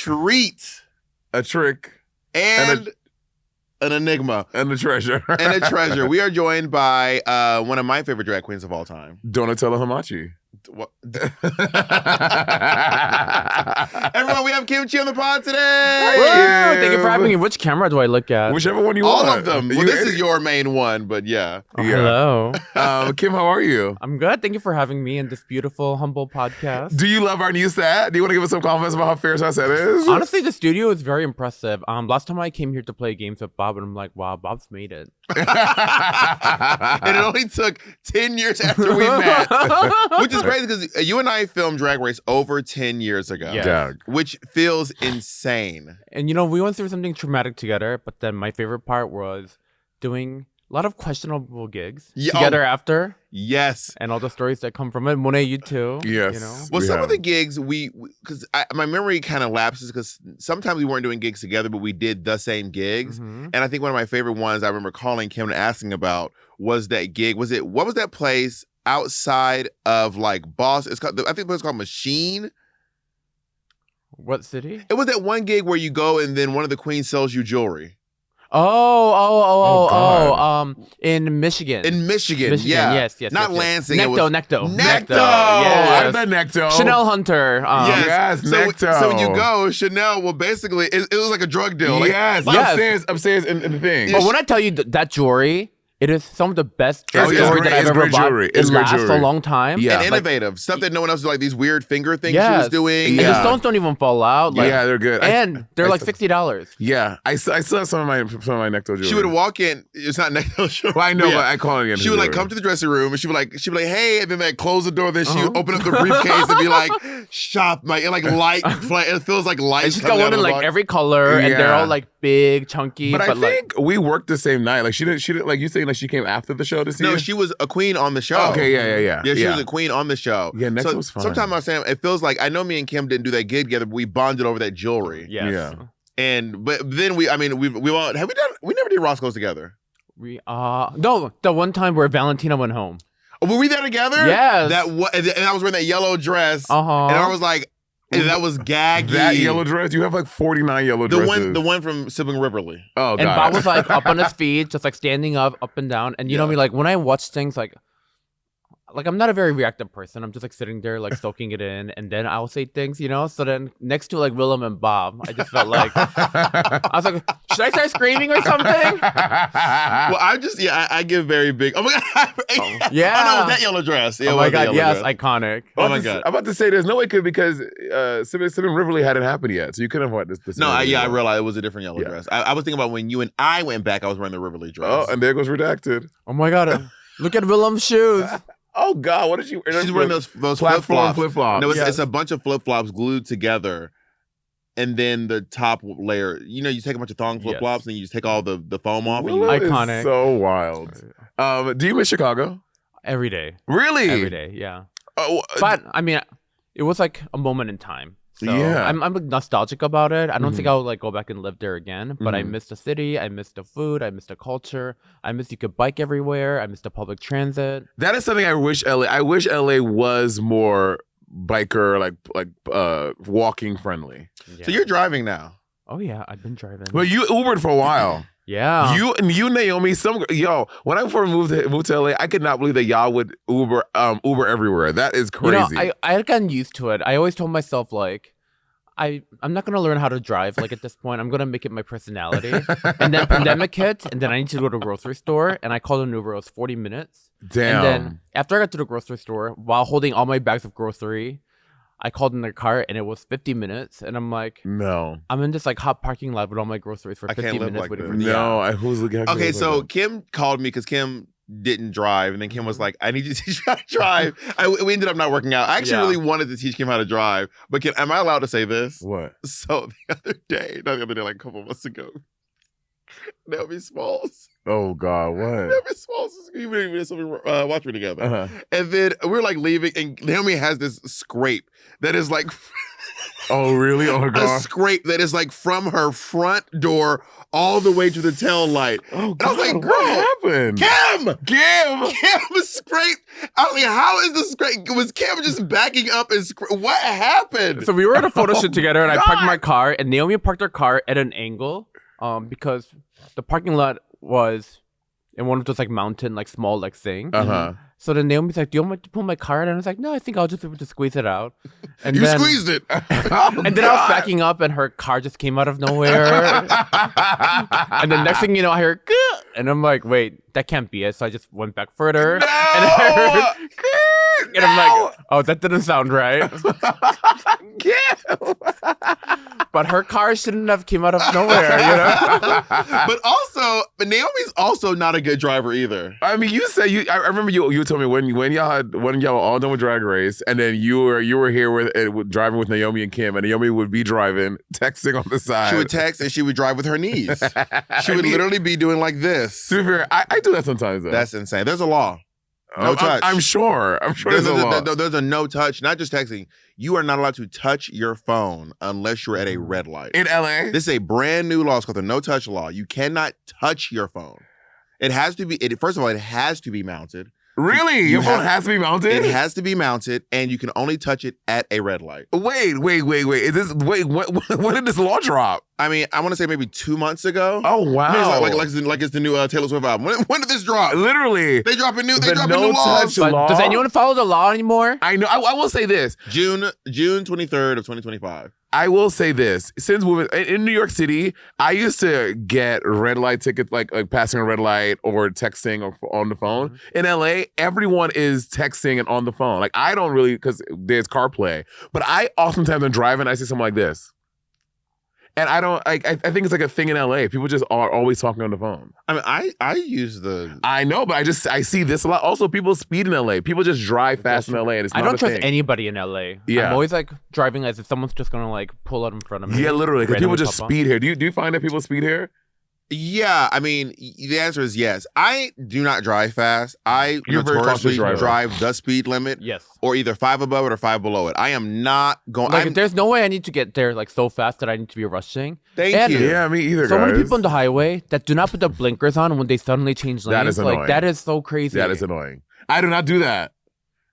treat, a trick, and an enigma. And a treasure. And a treasure. We are joined by one of my favorite drag queens of all time. Donatella Hamachi. Everyone, we have Kimchi on the pod today. Woo! Thank you for having me. Which camera do I look at? Whichever one you All want. All of them. Well, this is your main one, but yeah. Hello. Kim, how are you? I'm good. Thank you for having me in this beautiful, humble podcast. Do you love our new set? Do you want to give us some compliments about how fierce our set is? Honestly, the studio is very impressive. Last time I came here to play games with Bob, and I'm like, wow, Bob's made it. And it only took 10 years after we met. Which is crazy because you and I filmed Drag Race over 10 years ago. Yeah. Which feels insane. And we went through something traumatic together, but then my favorite part was doing a lot of questionable gigs together after. Yes. And all the stories that come from it. Monet, you too. Yes. Well, some of the gigs because my memory kind of lapses because sometimes we weren't doing gigs together, but we did the same gigs. Mm-hmm. And I think one of my favorite ones I remember calling Kim and asking about was that gig. What was that place outside of like Boston? I think it was called Machine. What city? It was that one gig where you go and then one of the queens sells you jewelry. In Michigan. In Michigan, yeah. Yes. Not Lansing. Necto. Yes. I bet Necto. Chanel Hunter. Yes, Necto. So when you go, Chanel will basically, it was like a drug deal. Upstairs in the thing. But when I tell you that jewelry, it is some of the best jewelry that I've ever bought. It lasts a long time. Yeah. And innovative. Stuff that no one else does, like these weird finger things she was doing. And the stones don't even fall out. They're good. And they're like $60. Yeah. I still have some of my Necto jewelry. She would walk in. It's not Necto jewelry. Well, I know, but I call it again. She would like come to the dressing room and she'd be like, hey, and then like close the door. Then she would open up the briefcase and be like, shop. Like light. It feels like light. And she's got one in like every color and they're all like big, chunky. But I think we worked the same night. Like she didn't like you saying like she came after the show to see you? She was a queen on the show. Okay, yeah. Yeah, she was a queen on the show. Yeah, next was fun. Sometimes I'm saying it feels like I know me and Kim didn't do that gig together, but we bonded over that jewelry. Yes. Yeah. But then we all we never did Roscoe's together. No, the one time where Valentina went home. Oh, were we there together? Yes. And I was wearing that yellow dress. And I was like, that was gaggy. That yellow dress? You have like 49 yellow dresses. The one from Sibling Rivalry. Oh, God. And Bob was like up on his feet, just like standing up and down. And you know me, like when I watch things like I'm not a very reactive person. I'm just like sitting there like soaking it in, and then I'll say things, So then next to like Willem and Bob, I just felt like I was like, should I start screaming or something? Well, I give very big. Oh my God! Yeah. Oh no, it was that yellow dress. Yeah, oh my God! Yes, dress. Iconic. Oh my God! I'm about to say there's no way because Sibling Rivalry hadn't happened yet, so you couldn't have what this. No, I realized it was a different yellow dress. I was thinking about when you and I went back. I was wearing the Rivalry dress. Oh, and there goes redacted. Oh my God! Look at Willem's shoes. Oh God, what did you wear? She's wearing those platform flip-flops. No, it's a bunch of flip-flops glued together. And then the top layer, you take a bunch of thong flip-flops and you just take all the foam off. Iconic. So wild. Do you miss Chicago? Every day. Really? Every day, yeah. But I mean, it was like a moment in time. So I'm nostalgic about it. I don't think I'll like go back and live there again. But I miss the city. I miss the food. I miss the culture. I miss you could bike everywhere. I miss the public transit. That is something I wish LA was more biker, like walking friendly. Yeah. So you're driving now. Oh yeah, I've been driving. Well, you Ubered for a while. Yeah. You Naomi, when I first moved to LA, I could not believe that y'all would Uber everywhere. That is crazy. I had gotten used to it. I always told myself like I'm not gonna learn how to drive like at this point. I'm gonna make it my personality. And then pandemic hit, and then I need to go to the grocery store, and I called an Uber. It was 40 minutes. Damn. And then after I got to the grocery store, while holding all my bags of grocery, I called in their car and it was 50 minutes. And I'm like, no. I'm in this like hot parking lot with all my groceries for 50 minutes like waiting this. for the who's looking at Okay, so Kim called me because Kim didn't drive. And then Kim was like, I need you to teach me how to drive. We ended up not working out. I actually really wanted to teach Kim how to drive. But am I allowed to say this? What? So like a couple months ago, Naomi Smalls. Oh God, what? Naomi Smalls is watch me together. And then we're like leaving, and Naomi has this scrape that is like Oh, really? Oh, my God. A scrape that is like from her front door all the way to the tail light. Oh, God, I was like, girl, what happened? Kim scraped. I was like, how is this scrape? Was Kim just backing up and what happened? So we were at a photo shoot together, and I parked my car, and Naomi parked her car at an angle, because the parking lot was in one of those like mountain, like small like thing. So then Naomi's like, "Do you want me to pull my car out?" And I was like, "No, I think I'll just be able to squeeze it out." And you then, squeezed it. And then I was backing up, and her car just came out of nowhere. And then next thing you know, I heard, "Gah!" And I'm like, "Wait, that can't be it." So I just went back further, No! and I heard, "Gah!" And I'm like, "Oh, that didn't sound right." But her car shouldn't have came out of nowhere, you know. But Naomi's also not a good driver either. I mean, you say I remember you told me when y'all were all done with Drag Race, and then you were here with driving with Naomi and Kim, and Naomi would be driving, texting on the side. She would text and she would drive with her knees. She would literally be doing like this. To be fair, I do that sometimes though. That's insane. There's a law. No touch. I'm sure there's a law. There's a no touch, not just texting. You are not allowed to touch your phone unless you're at a red light. In LA? This is a brand new law. It's called the no touch law. You cannot touch your phone. It has to be, first of all, it has to be mounted. Really? Your phone has to be mounted? It has to be mounted, and you can only touch it at a red light. Wait. When did this law drop? I mean, I want to say maybe 2 months ago. Oh, wow. Like it's the new Taylor Swift album. When did this drop? Literally. They dropping new no laws. touch law. Does anyone follow the law anymore? I know. I will say this. June 23rd of 2025. I will say this. Since moving in New York City, I used to get red light tickets, like passing a red light or texting or on the phone. In LA, everyone is texting and on the phone. Like, I don't really, because there's CarPlay. But I oftentimes am driving, I see something like this. And I don't, I think it's like a thing in LA. People just are always talking on the phone. I mean, I use the... I know, but I see this a lot. Also, people speed in LA. People just drive fast in LA, and it's not I don't a trust thing. anybody in LA. Yeah. I'm always like driving as if someone's just gonna like pull out in front of me. Yeah, literally. Because people just pop up. speed here. Do you find that people speed here? Yeah, I mean, the answer is yes. I do not drive fast. You're very notoriously cautious driver. drive the speed limit. Yes. Or either 5 above it or 5 below it. I am not going... Like, there's no way I need to get there like so fast that I need to be rushing. Thank you. Yeah, me either, So guys. many people on the highway that do not put the blinkers on when they suddenly change lanes. That is annoying. Like, that is so crazy. That is annoying. I do not do that.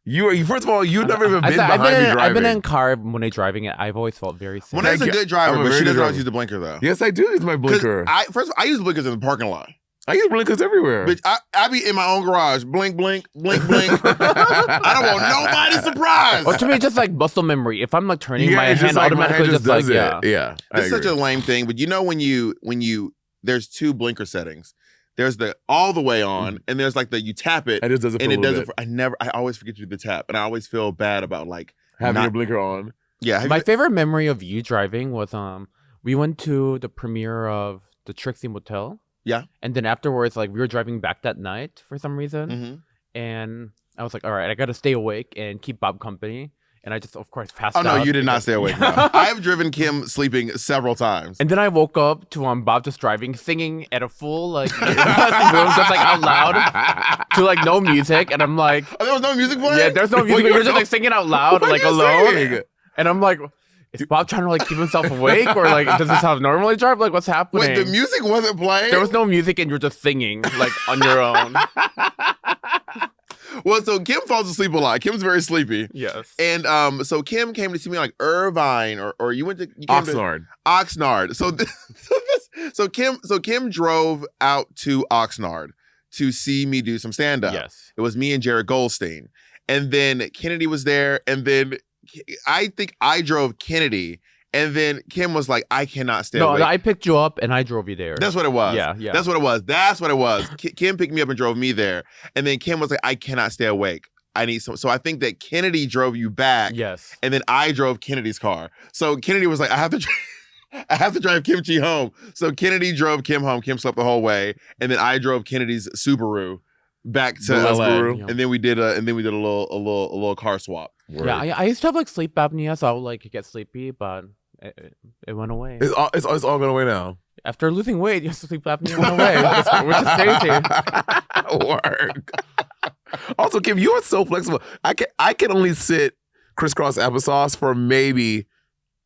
You first of all, you've never even been behind me driving. I've been in car when they're driving it. I've always felt very safe. Mona's a good driver, but she doesn't driver. always use the blinker, though. Yes, I do use my blinker. First of all, I use blinkers in the parking lot. I use blinkers everywhere. Bitch, I be in my own garage. Blink, blink, blink, blink. I don't want nobody surprised. Or to me, just like muscle memory. If I'm like turning, my it's hand like, automatically just does like, it. Yeah. It's such a lame thing, but you know when you there's 2 blinker settings. There's the all the way on, and there's like you tap it, It just does it for and a it little does it. bit. I always forget to do the tap, and I always feel bad about like Having your blinker on. Yeah. My favorite memory of you driving was we went to the premiere of the Trixie Motel. Yeah. And then afterwards, like we were driving back that night for some reason, Mm-hmm. and I was like, all right, I got to stay awake and keep Bob company. And I just, of course, passed out. Oh, no, you did not stay awake. No. I've driven Kim sleeping several times. And then I woke up to Bob just driving, singing at a full, like, room, just like out loud to like no music. And I'm like, oh, there was no music playing? yeah, there's no music. We were just like singing out loud, like alone. Singing? And I'm like, is Bob trying to like keep himself awake, or like does this how normally drive? Like, what's happening? Wait, the music wasn't playing? There was no music, and you're just singing like on your own. Well, so Kim falls asleep a lot. Kim's very sleepy. Yes. And so Kim came to see me like Irvine, or you went to Oxnard. Oxnard. So Kim drove out to Oxnard to see me do some stand up. Yes. It was me and Jared Goldstein, and then Kennedy was there, and then I think I drove Kennedy. And then Kim was like, I cannot stay awake. No, I picked you up and I drove you there. That's what it was. Yeah. That's what it was. Kim picked me up and drove me there. And then Kim was like, I cannot stay awake. I need some. So I think that Kennedy drove you back. Yes. And then I drove Kennedy's car. So Kennedy was like, I have to drive Kimchi home. So Kennedy drove Kim home. Kim slept the whole way. And then I drove Kennedy's Subaru back to LA. Subaru. And then we did a little car swap. Word. Yeah, I used to have like sleep apnea, so I would like get sleepy, but it went away. It's all going away now. After losing weight, your sleep apnea went away, which is crazy. Work. Also, Kim, you are so flexible. I can only sit crisscross applesauce for maybe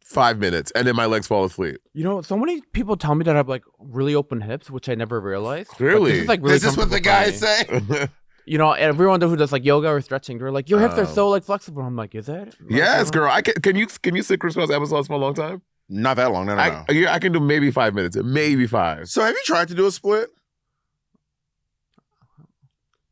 5 minutes, and then my legs fall asleep. You know, so many people tell me that I have like really open hips, which I never realized. Really? This is like really Is this what the guys comfortable for me. say? You know, everyone who does like yoga or stretching, they're like, your hips are so like flexible. I'm like, is it? Yes, girl. Can you sit crisscross applesauce for a long time? Not that long. No. I can do maybe 5 minutes. Maybe 5. So have you tried to do a split?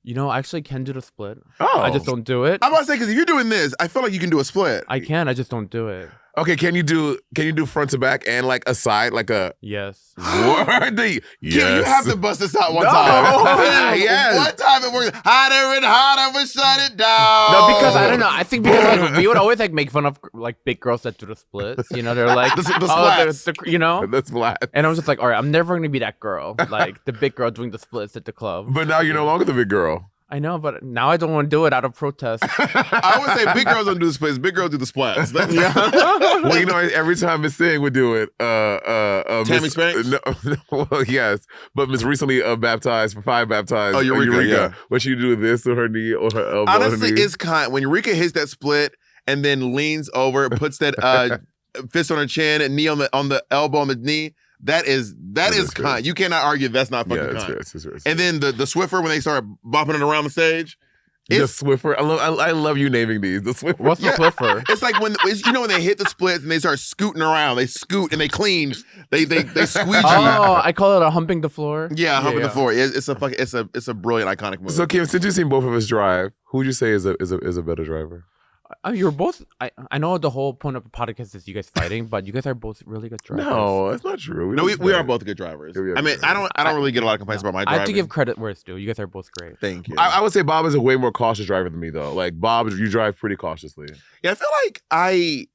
You know, I actually can do the split. Oh. I just don't do it. I'm about to say, because if you're doing this, I feel like you can do a split. I can. I just don't do it. Okay, can you do front to back and like a side, like a Yes. word? Yes. Kim, you have to bust this out one No. time. Yes. One time it worked harder and harder, but shut it down. No, because I don't know. I think because like, we would always like make fun of like big girls that do the splits. You know, they're like, The oh, splats. you know. That's flat. And I was just like, all right, I'm never gonna be that girl, like the big girl doing the splits at the club. But now you're no longer the big girl. I know, but now I don't want to do it out of protest. I would say big girls don't do the splits. Big girls do the splats. Well, you know, every time Miss Thing would do it, Tammy Spanks? No, well, yes, but Miss recently baptized for 5 baptized. Oh, Eureka, yeah. But she do this to her knee or her elbow. Honestly, her knee. it's kind. When Eureka hits that split and then leans over, puts that fist on her chin and knee on the elbow on the knee. That is kind. You cannot argue that's not fucking kind. It's and then the Swiffer when they start bopping it around the stage. The Swiffer. I love you naming these. The Swiffer. What's the Swiffer? It's like when they hit the splits and they start scooting around. They scoot and they clean. They squeeze you. Oh, I call it a humping the floor. Yeah, humping the floor. It's a brilliant iconic movie. So Kim, since you've seen both of us drive, who would you say is a better driver? You're both. I know the whole point of the podcast is you guys fighting, but you guys are both really good drivers. No, that's not true. We are both good drivers. Yeah, I mean, I don't really get a lot of complaints about my driving. I have to give credit where it's due. You guys are both great. Thank you. I would say Bob is a way more cautious driver than me, though. Like Bob, you drive pretty cautiously. Yeah, I feel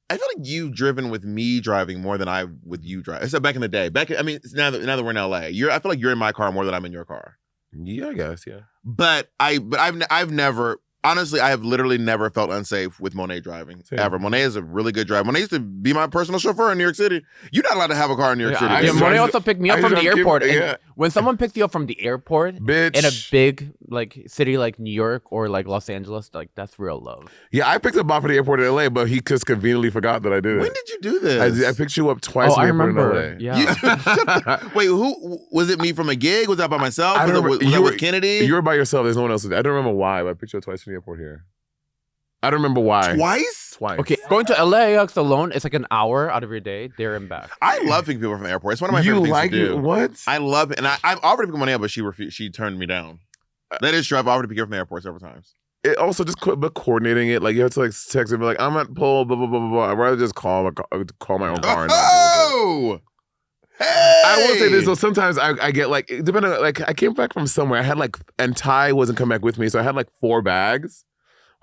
like you've driven with me driving more than I with you driving. So back in the day, now that we're in LA, I feel like you're in my car more than I'm in your car. Yeah, I guess. Yeah. But I've never. Honestly, I have literally never felt unsafe with Monet driving, ever. Monet is a really good driver. Monet used to be my personal chauffeur in New York City. You're not allowed to have a car in New York City. Yeah, Monet also picked me up from the airport. Yeah. When someone picks you up from the airport Bitch. in a big like city like New York or like Los Angeles, like that's real love. Yeah, I picked up Bob from the airport in LA, but he just conveniently forgot that I did it. When did you do this? I picked you up twice from the airport in LA. Yeah. Wait, who was it? Me from a gig? Was that by myself? I Was don't remember. that You with were- Kennedy? You were by yourself. There's no one else. I don't remember why, but I picked you up twice from the airport here. I don't remember why. Twice? Okay, going to LAX alone is like an hour out of your day, there and back. I love picking people from the airport. It's one of my You favorite things like to do. it? What? I love it. And I've offered to pick Monet up, but she refused. She turned me down. That is true. I've offered to pick her from the airport several times. It also just but coordinating it. Like you have to like text and be like, I'm at Pole, blah blah blah blah blah. I'd rather just call my own car. And not deal with it. Oh! Hey! I will say this though. Sometimes I get like depending on, like I came back from somewhere. I had like and Ty wasn't coming back with me, so I had like 4 bags.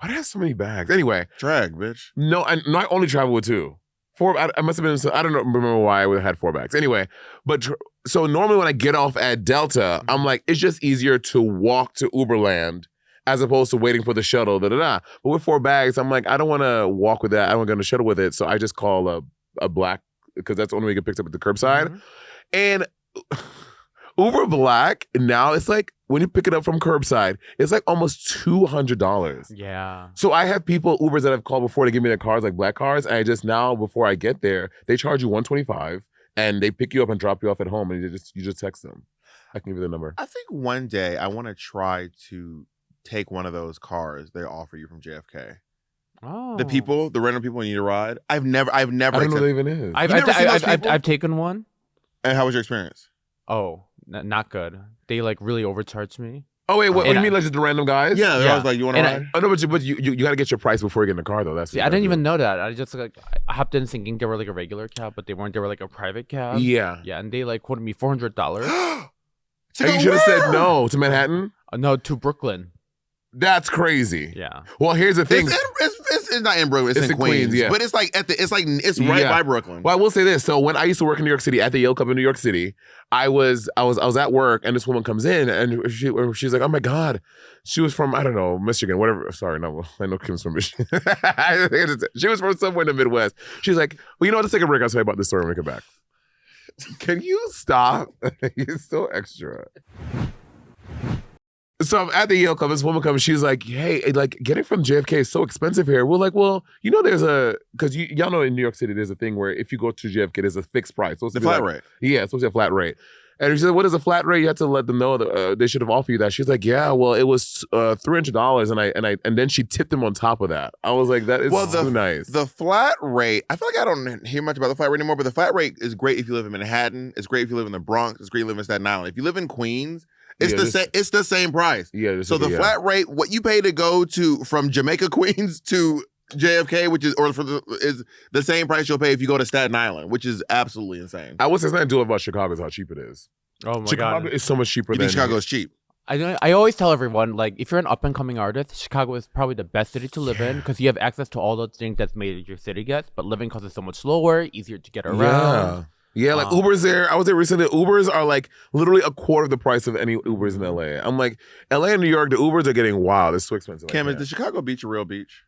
Why did I have so many bags? Anyway, Drag, bitch. no, I only travel with 2. 4. I must have been. I don't remember why I would have had 4 bags. Anyway, but so normally when I get off at Delta, I'm like, it's just easier to walk to Uberland as opposed to waiting for the shuttle. Da da da. But with 4 bags, I'm like, I don't want to walk with that. I don't want to go on the shuttle with it. So I just call a black because that's the only way you get picked up at the curbside. And Uber Black now it's like when you pick it up from curbside, it's like almost $200. Yeah. So I have people Ubers that I've called before to give me their cars, like black cars. And I just now before I get there, they charge you $125 and they pick you up and drop you off at home, and you just text them. I can give you the number. I think one day I want to try to take one of those cars they offer you from JFK. Oh. The random people you need a ride. I've never. I don't know what that even is. I've never seen those people? I've taken one. And how was your experience? Oh, not good. They like really overcharged me. Oh wait, what do you And mean like just the random guys? Yeah, they're Yeah. always like, you want to And ride? Oh no, but you got to get your price before you get in the car though. That's See, I didn't even know that. I just like I hopped in thinking they were like a regular cab, but they weren't. They were like a private cab. Yeah. Yeah, and they like quoted me $400. And you should have said no to Manhattan. No, to Brooklyn. That's crazy. Yeah. Well, here's the thing. It's not in Brooklyn. It's in Queens. yeah. But it's like it's right Yeah. by Brooklyn. Well, I will say this. So when I used to work in New York City at the Yale Club in New York City, I was at work and this woman comes in and she's like, oh my God, she was from, I don't know, Michigan, whatever. Sorry, no, I know Kim's from Michigan. She was from somewhere in the Midwest. She's like, well, you know what? Let's take a break. I'll tell you about this story when we come back. Can you stop? You're so extra. So I'm at the Yale Club. This woman comes. She's like, "Hey, like getting from JFK is so expensive here." We're like, "Well, you know, because y'all know in New York City there's a thing where if you go to JFK, there's a fixed price. The flat rate. Yeah, it's supposed to be a flat rate." And she said, "What is a flat rate?" You have to let them know that they should have offered you that. She's like, "Yeah, well, it was $300, and then she tipped them on top of that." I was like, "That is so nice." The flat rate. I feel like I don't hear much about the flat rate anymore, but the flat rate is great if you live in Manhattan. It's great if you live in the Bronx. It's great if you live in Staten Island. If you live in Queens, it's it's the same price. Yeah. So the flat rate, what you pay to go from Jamaica, Queens to JFK, is the same price you'll pay if you go to Staten Island, which is absolutely insane. I would say something to do about Chicago is how cheap it is. Oh my Chicago god, is so much cheaper. You think Chicago is cheap? I always tell everyone, like, if you're an up and coming artist, Chicago is probably the best city to live in because you have access to all those things that's made your city gets, but living costs is so much slower, easier to get around. Yeah, like Uber's there. I was there recently. Ubers are like literally a quarter of the price of any Ubers in LA. I'm like, LA and New York, the Ubers are getting wild. It's so expensive. Cam, is the Chicago beach a real beach?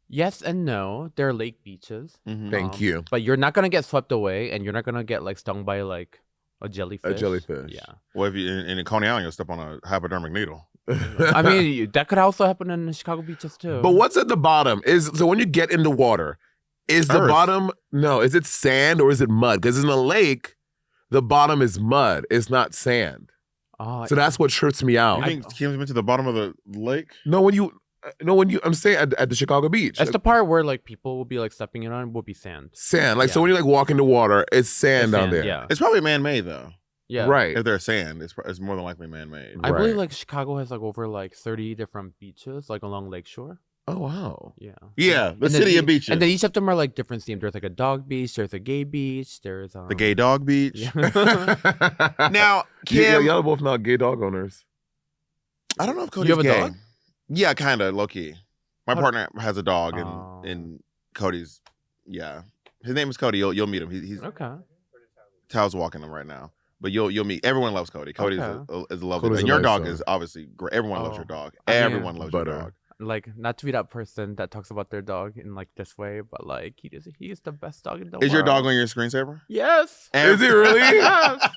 Yes and no. There are lake beaches. Mm-hmm. Thank you. But you're not gonna get swept away, and you're not gonna get like stung by like a jellyfish. A jellyfish. Yeah. Well, if you in Coney Island, you'll step on a hypodermic needle. I mean, that could also happen in the Chicago beaches too. But what's at the bottom so when you get in the water, is the Earth. bottom is it sand or is it mud? Because in the lake, the bottom is mud. It's not sand. So that's what trips me out. You think Kim's been to the bottom of the lake? No, I'm saying at the Chicago beach. That's the part where like people will be like stepping it on will be sand. Sand. Like so when you like walk in the water, it's sand down there. Yeah. It's probably man-made though. Yeah. Right. If there's sand, it's more than likely man-made. I believe like Chicago has like over like 30 different beaches like along Lakeshore. Oh wow. Yeah. Yeah, the city of beaches. And then each of them are like different themed. There's like a dog beach, there's a gay beach, there's the gay dog beach. Yeah. Now, Kim, y'all both not gay dog owners. I don't know if Cody's You have a gay. dog? Yeah, kind of low key. My How- partner has a dog, Oh. and Cody's. Yeah, his name is Cody. You'll meet him. He's Okay. Tao's walking him right now. But you'll meet. Everyone loves Cody. Cody Okay. is a lovely. Cody's And a your nice dog dog. is obviously great. Everyone loves your dog. I mean, Everyone loves Butter. your dog. Like, not to be that person that talks about their dog in like this way, but like he is the best dog in the world. Is your dog on your screensaver? Yes. Is it really? Yes.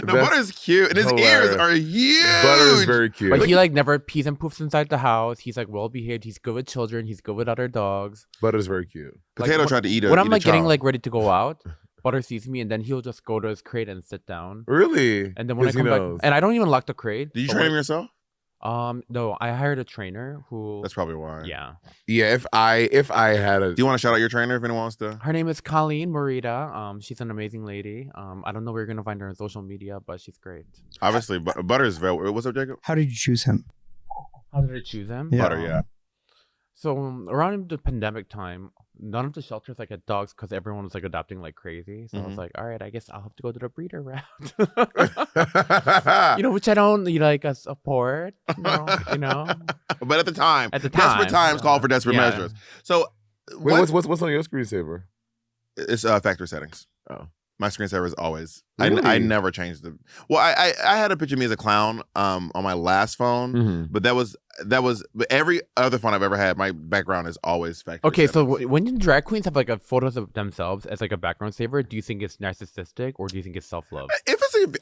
No, Butter's cute, and his ears hilarious. are huge. Butter is very cute. But he like never pees and poofs inside the house. He's like well behaved. He's good with children. He's good with other dogs. Butter's very cute. Potato Like, tried to eat a When I'm eat a like getting child. like ready to go out, Butter sees me and then he'll just go to his crate and sit down. Really? And then when I 'Cause he come back, knows. and I don't even lock the crate. Did you but train when- him yourself? No, I hired a trainer who. That's probably why. Yeah. Yeah, if I had a Do you want to shout out your trainer if anyone wants to? Her name is Colleen Morita. She's an amazing lady. I don't know where you're gonna find her on social media, but she's great. Obviously, Butter's very. What's up, Jacob? How did you choose him? How did I choose him? Yeah. Butter, yeah. So around the pandemic time, none of the shelters like had dogs because everyone was like adopting like crazy. So I was like, all right, I guess I'll have to go to the breeder route. Which I don't like support. You know. But at the time, At the desperate time, times call for desperate yeah. measures. So, Wait, what's on your screensaver? It's factory settings. Oh. My screensaver is always. Really? I never changed the. Well, I had a picture of me as a clown on my last phone, Mm-hmm. but that was. But every other phone I've ever had, my background is always factory. Okay, so settings. when drag queens have like photos of themselves as like a background saver, do you think it's narcissistic or do you think it's self love? I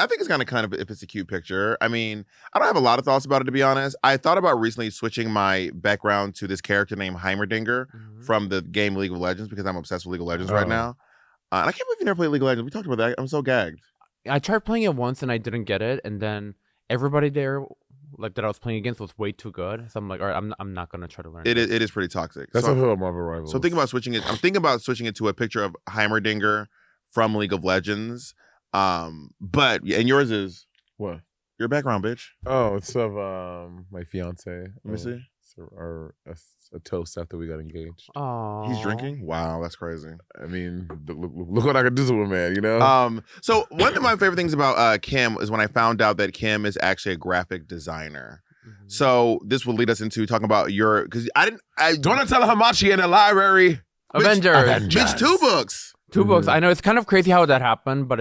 think it's kind of if it's a cute picture. I mean, I don't have a lot of thoughts about it, to be honest. I thought about recently switching my background to this character named Heimerdinger from the game League of Legends because I'm obsessed with League of Legends right now. And I can't believe you never played League of Legends. We talked about that. I'm so gagged. I tried playing it once and I didn't get it, and then everybody there like that I was playing against was way too good. So I'm like, all right, I'm not gonna try to learn. It is pretty toxic. That's so, what I feel about Marvel Rivals. so I'm thinking about switching it to a picture of Heimerdinger from League of Legends. But and yours is What? your background, bitch. Oh, it's of my fiance. Let me see. It's a toast after we got engaged. Oh, He's drinking. Wow, that's crazy. I mean, look what I could do to a man, you know? So one of my favorite things about Kim is when I found out that Kim is actually a graphic designer. So this will lead us into talking about because Donatella Hamachi in the library. Avengers. Bitch, 2 books. 2 books. I know it's kind of crazy how that happened, but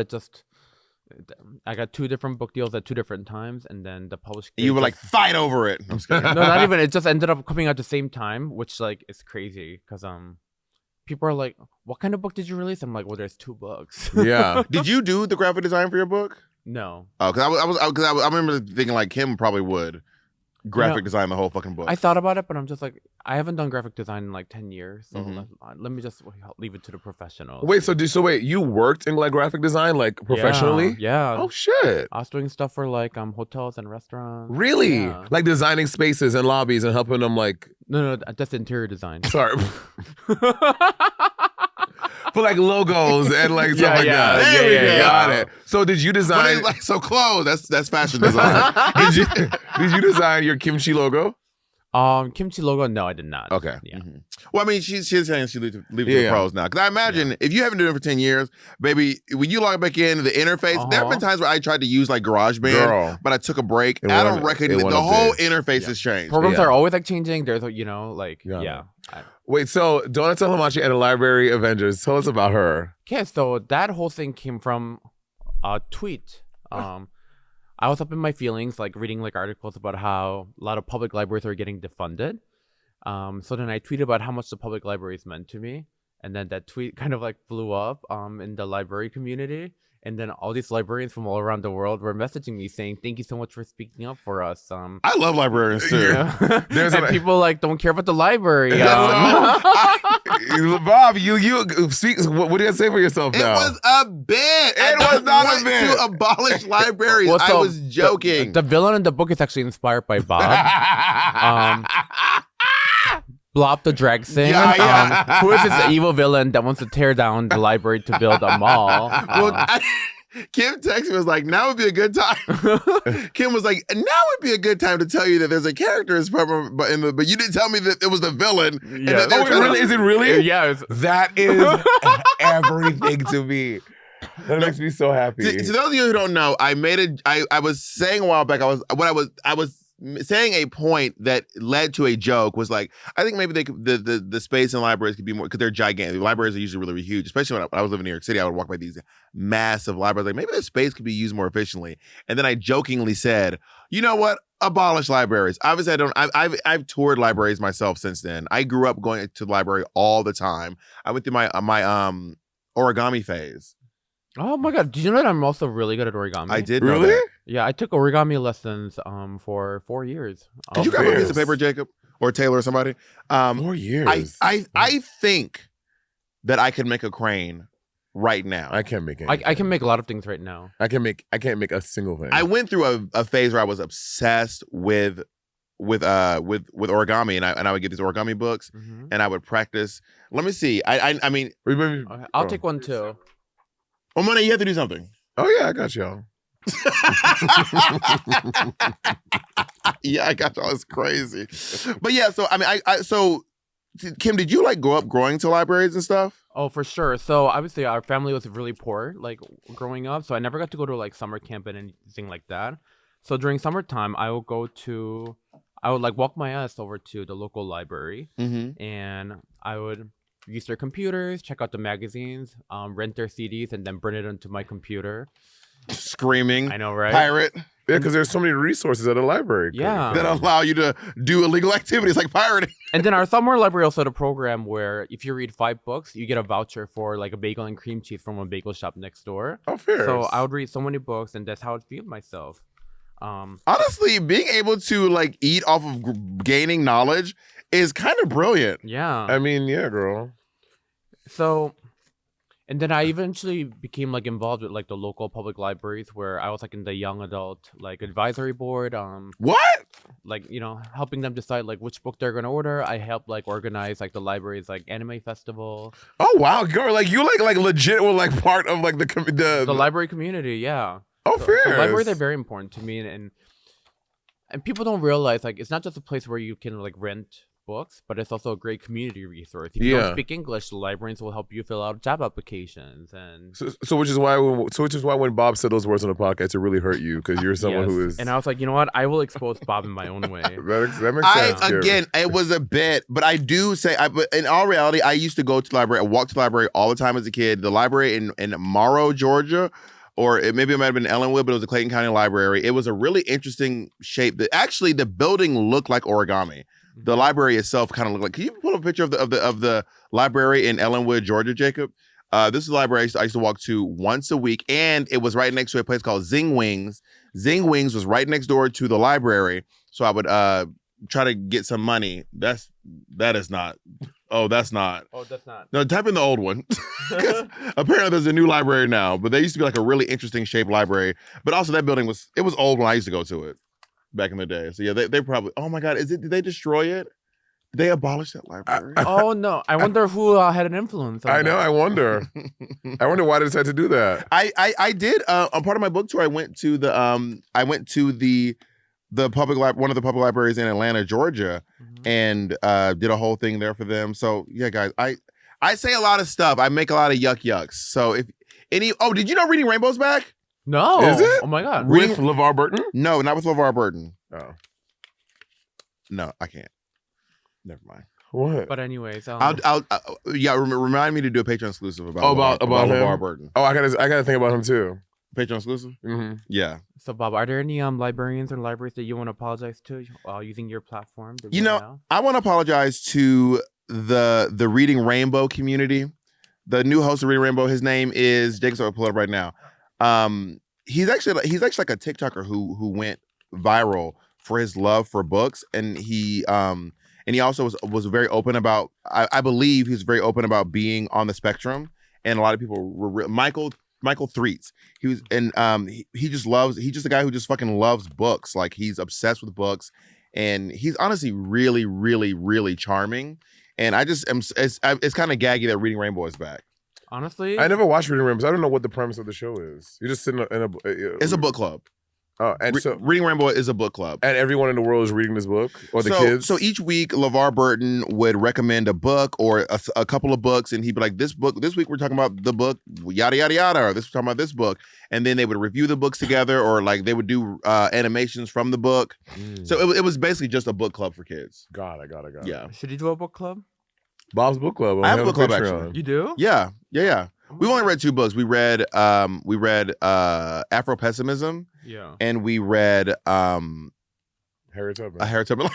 I got 2 different book deals at 2 different times, and then the published. You were like, fight over it. I'm just kidding. no, not even. It just ended up coming out at the same time, which like is crazy because people are like, "What kind of book did you release?" I'm like, "Well, there's 2 books." Yeah. Did you do the graphic design for your book? No. Oh, because I remember thinking like Kim probably would graphic design the whole fucking book. I thought about it, but I'm just like, I haven't done graphic design in like 10 years, so let me just leave it to the professionals. Wait, wait, you worked in like graphic design like professionally? Yeah. Oh shit. I was doing stuff for like hotels and restaurants. Really? Yeah. Like designing spaces and lobbies and helping them like No, that's interior design. sorry. For like logos and like stuff like that. There we go. Got it. So did you design like so clothes? That's fashion design. did you design your kimchi logo? Kimchi logo? No, I did not. Okay. Yeah. Mm-hmm. Well, I mean, she's saying she leaves it to the pros now. Because I imagine if you haven't done it for 10 years, baby, when you log back into the interface, there have been times where I tried to use like GarageBand, but I took a break. I don't reckon the whole interface has changed. Programs are always like changing. There's like Wait, so Donata Hamachi and the Library Avengers. Tell us about her. Okay, so that whole thing came from a tweet. I was up in my feelings, like reading like articles about how a lot of public libraries are getting defunded. So then I tweeted about how much the public libraries meant to me, and then that tweet kind of like blew up in the library community. And then all these librarians from all around the world were messaging me saying, "Thank you so much for speaking up for us." I love librarians too. And people like don't care about the library. Bob, you speak. What do you have to say for yourself now? It was a bit. It was not a bit. To abolish libraries. Well, I was joking. The villain in the book is actually inspired by Bob. Blob the Drag Thing, who is this evil villain that wants to tear down the library to build a mall. Kim texted me, was like, now would be a good time. Kim was like, now would be a good time to tell you that there's a character but you didn't tell me that it was the villain. Yeah. Is it really? Yeah. That is everything to me. That makes me so happy. To those of you who don't know, I was saying a while back, I was saying a point that led to a joke was like, I think maybe they could, the space in libraries could be more, because they're gigantic. Libraries are usually really, really huge, especially when I was living in New York City. I would walk by these massive libraries. Like, maybe the space could be used more efficiently. And then I jokingly said, you know what? Abolish libraries. Obviously, I've toured libraries myself since then. I grew up going to the library all the time. I went through my origami phase. Oh my god! Did you know that I'm also really good at origami? I did know really? that. Yeah, I took origami lessons for 4 years. Did you grab a piece of paper, Jacob, or Taylor, or somebody? 4 years. I think that I could make a crane right now. I can't make anything. I can make a lot of things right now. I can't make a single thing. I went through a phase where I was obsessed with origami, and I would get these origami books, and I would practice. Let me see. I mean, I'll take one too. Oh, Money, you have to do something. Oh yeah, I got y'all. Yeah, I got y'all. It's crazy. But yeah, so I mean, so Kim, did you like grow up going to libraries and stuff? Oh, for sure. So obviously our family was really poor, like growing up. So I never got to go to like summer camp and anything like that. So during summertime, I would like walk my ass over to the local library, and I would use their computers, check out the magazines, rent their CDs, and then burn it onto my computer. Screaming. I know, right? Pirate. Yeah, because there's so many resources at a library. Yeah. That allow you to do illegal activities like pirating. And then our summer library also had a program where if you read 5 books, you get a voucher for like a bagel and cream cheese from a bagel shop next door. Oh, fair. So I would read so many books, and that's how I would feed myself. Honestly, being able to like eat off of gaining knowledge is kind of brilliant. Yeah. I mean, yeah, girl. So, and then I eventually became like involved with like the local public libraries where I was like in the young adult like advisory board. What? Like, you know, helping them decide like which book they're gonna order. I helped like organize like the library's like anime festival. Oh wow, girl! Like you like legit were like part of like the library community. Yeah. Oh, fair. So libraries are very important to me, and people don't realize like it's not just a place where you can like rent books, but it's also a great community resource. If you don't speak English, the librarians will help you fill out job applications, and so which is why when Bob said those words on the podcast, it really hurt you because you're someone who is. And I was like, you know what? I will expose Bob in my own way. that makes sense. Again, it was a bit, but I do say, but in all reality, I used to go to the library. I walked to the library all the time as a kid. The library in Morrow, Georgia. Or maybe it might have been Ellenwood, but it was a Clayton County library. It was a really interesting shape. Actually, the building looked like origami. The library itself kind of looked like. Can you pull up a picture of the library in Ellenwood, Georgia, Jacob? This is a library I used to walk to once a week, and it was right next to a place called Zing Wings. Zing Wings was right next door to the library, so I would try to get some money. That is not. Oh, that's not. Oh, that's not. No, type in the old one. Apparently there's a new library now, but they used to be like a really interesting shaped library. But also that building was old when I used to go to it back in the day. So yeah, they probably, oh my God, did they destroy it? Did they abolish that library? Oh no, I wonder who had an influence on I know, that. I wonder. I wonder why they decided to do that. I did, on part of my book tour, I went to the public one of the public libraries in Atlanta, Georgia, and did a whole thing there for them. So yeah, guys, I say a lot of stuff. I make a lot of yucks. So if did you know Reading Rainbow's back? No. Is it? Oh my God. With LeVar Burton? No, not with LeVar Burton. Oh. No, I can't. Never mind. What? But anyways, remind me to do a Patreon exclusive about about him? LeVar Burton. Oh, I gotta think about him too. Patreon exclusive? Mm-hmm. Yeah. So Bob, are there any librarians or libraries that you want to apologize to using your platform? You know, I want to apologize to the Reading Rainbow community. The new host of Reading Rainbow, his name is Jacob. So I'll pull it up right now. He's actually like a TikToker who went viral for his love for books, and he also was very open about. I believe he's very open about being on the spectrum, and a lot of people were Michael Threets. He was, and he's just a guy who just fucking loves books. Like, he's obsessed with books, and he's honestly really, really, really charming. And I just am. It's kind of gaggy that Reading Rainbow is back. Honestly, I never watched Reading Rainbow, so I don't know what the premise of the show is. You're just sitting in a. It's a book club. Oh, and so Reading Rainbow is a book club, and everyone in the world is reading this book, or the kids. So each week, LeVar Burton would recommend a book or a couple of books, and he'd be like, "This book, this week we're talking about the book, yada yada yada," or "This we're talking about this book," and then they would review the books together, or like they would do animations from the book. So it was basically just a book club for kids. Got it. Yeah. Should you do a book club? Bob's Book Club. I have a book club actually. You do? Yeah. We've only read 2 books. We read Afro Pessimism. Yeah. And we read Harriet Tubman. Harriet Tubman.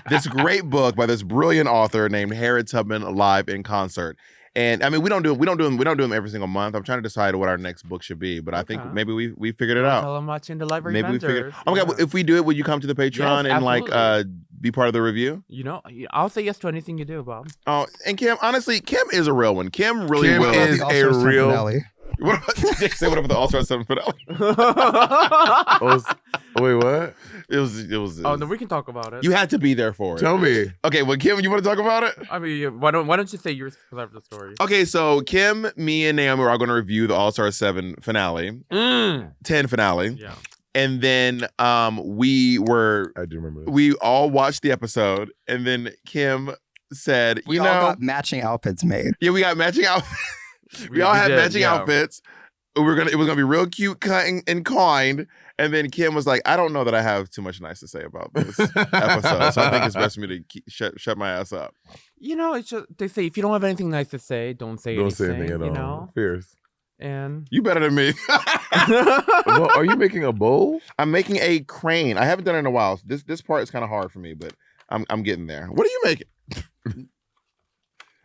This great book by this brilliant author named Harriet Tubman live in concert. And I mean, we don't do them every single month. I'm trying to decide what our next book should be, but I think maybe we figured it out. Tell them watching the library. Maybe we figured. Oh my God! If we do it, would you come to the Patreon and like be part of the review? You know, I'll say yes to anything you do, Bob. Oh, and Kim, honestly, Kim is a real one. Kim really Kim will. is a real. Finale. What about, say what about the All-Star 7 finale? Wait, what? It was. Oh no, we can talk about it. You had to be there for it. Tell me. Okay, well, Kim, you want to talk about it? I mean, why don't you say yours of the story? Okay, so Kim, me, and Naomi are all going to review the All-Star 7 finale, 10 finale. Yeah. And then I do remember that. We all watched the episode, and then Kim said, We all got matching outfits made. Yeah, we got matching outfits. We all had matching outfits. It was gonna be real cute, and kind. And then Kim was like, "I don't know that I have too much nice to say about this episode, so I think it's best for me to shut my ass up." You know, it's just they say if you don't have anything nice to say, don't say anything at all. You know? Fierce. And you better than me. Well, are you making a bowl? I'm making a crane. I haven't done it in a while. This part is kind of hard for me, but I'm getting there. What are you making,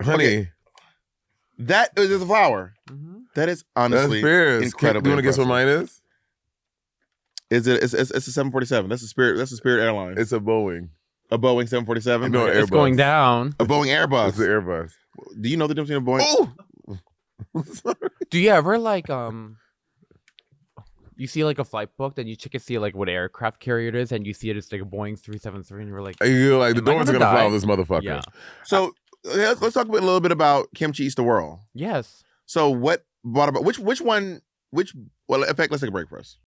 honey? Okay. That is a flower. Mm-hmm. That is honestly incredible. Do you want to guess what mine is? It's a 747. That's a Spirit Airlines. It's a Boeing. A Boeing 747. No, it's going down. A Boeing Airbus. It's an Airbus. Do you know the difference between a Boeing? Oh. Do you ever like you see like a flight book, then you check and see like what aircraft carrier it is, and you see it is like a Boeing 373, and you're like, the Dolphins are gonna fly with this motherfucker. Yeah. So let's talk a little bit about Kimchi Eats the World. Yes. So what brought about which one? Well, in fact, let's take a break first.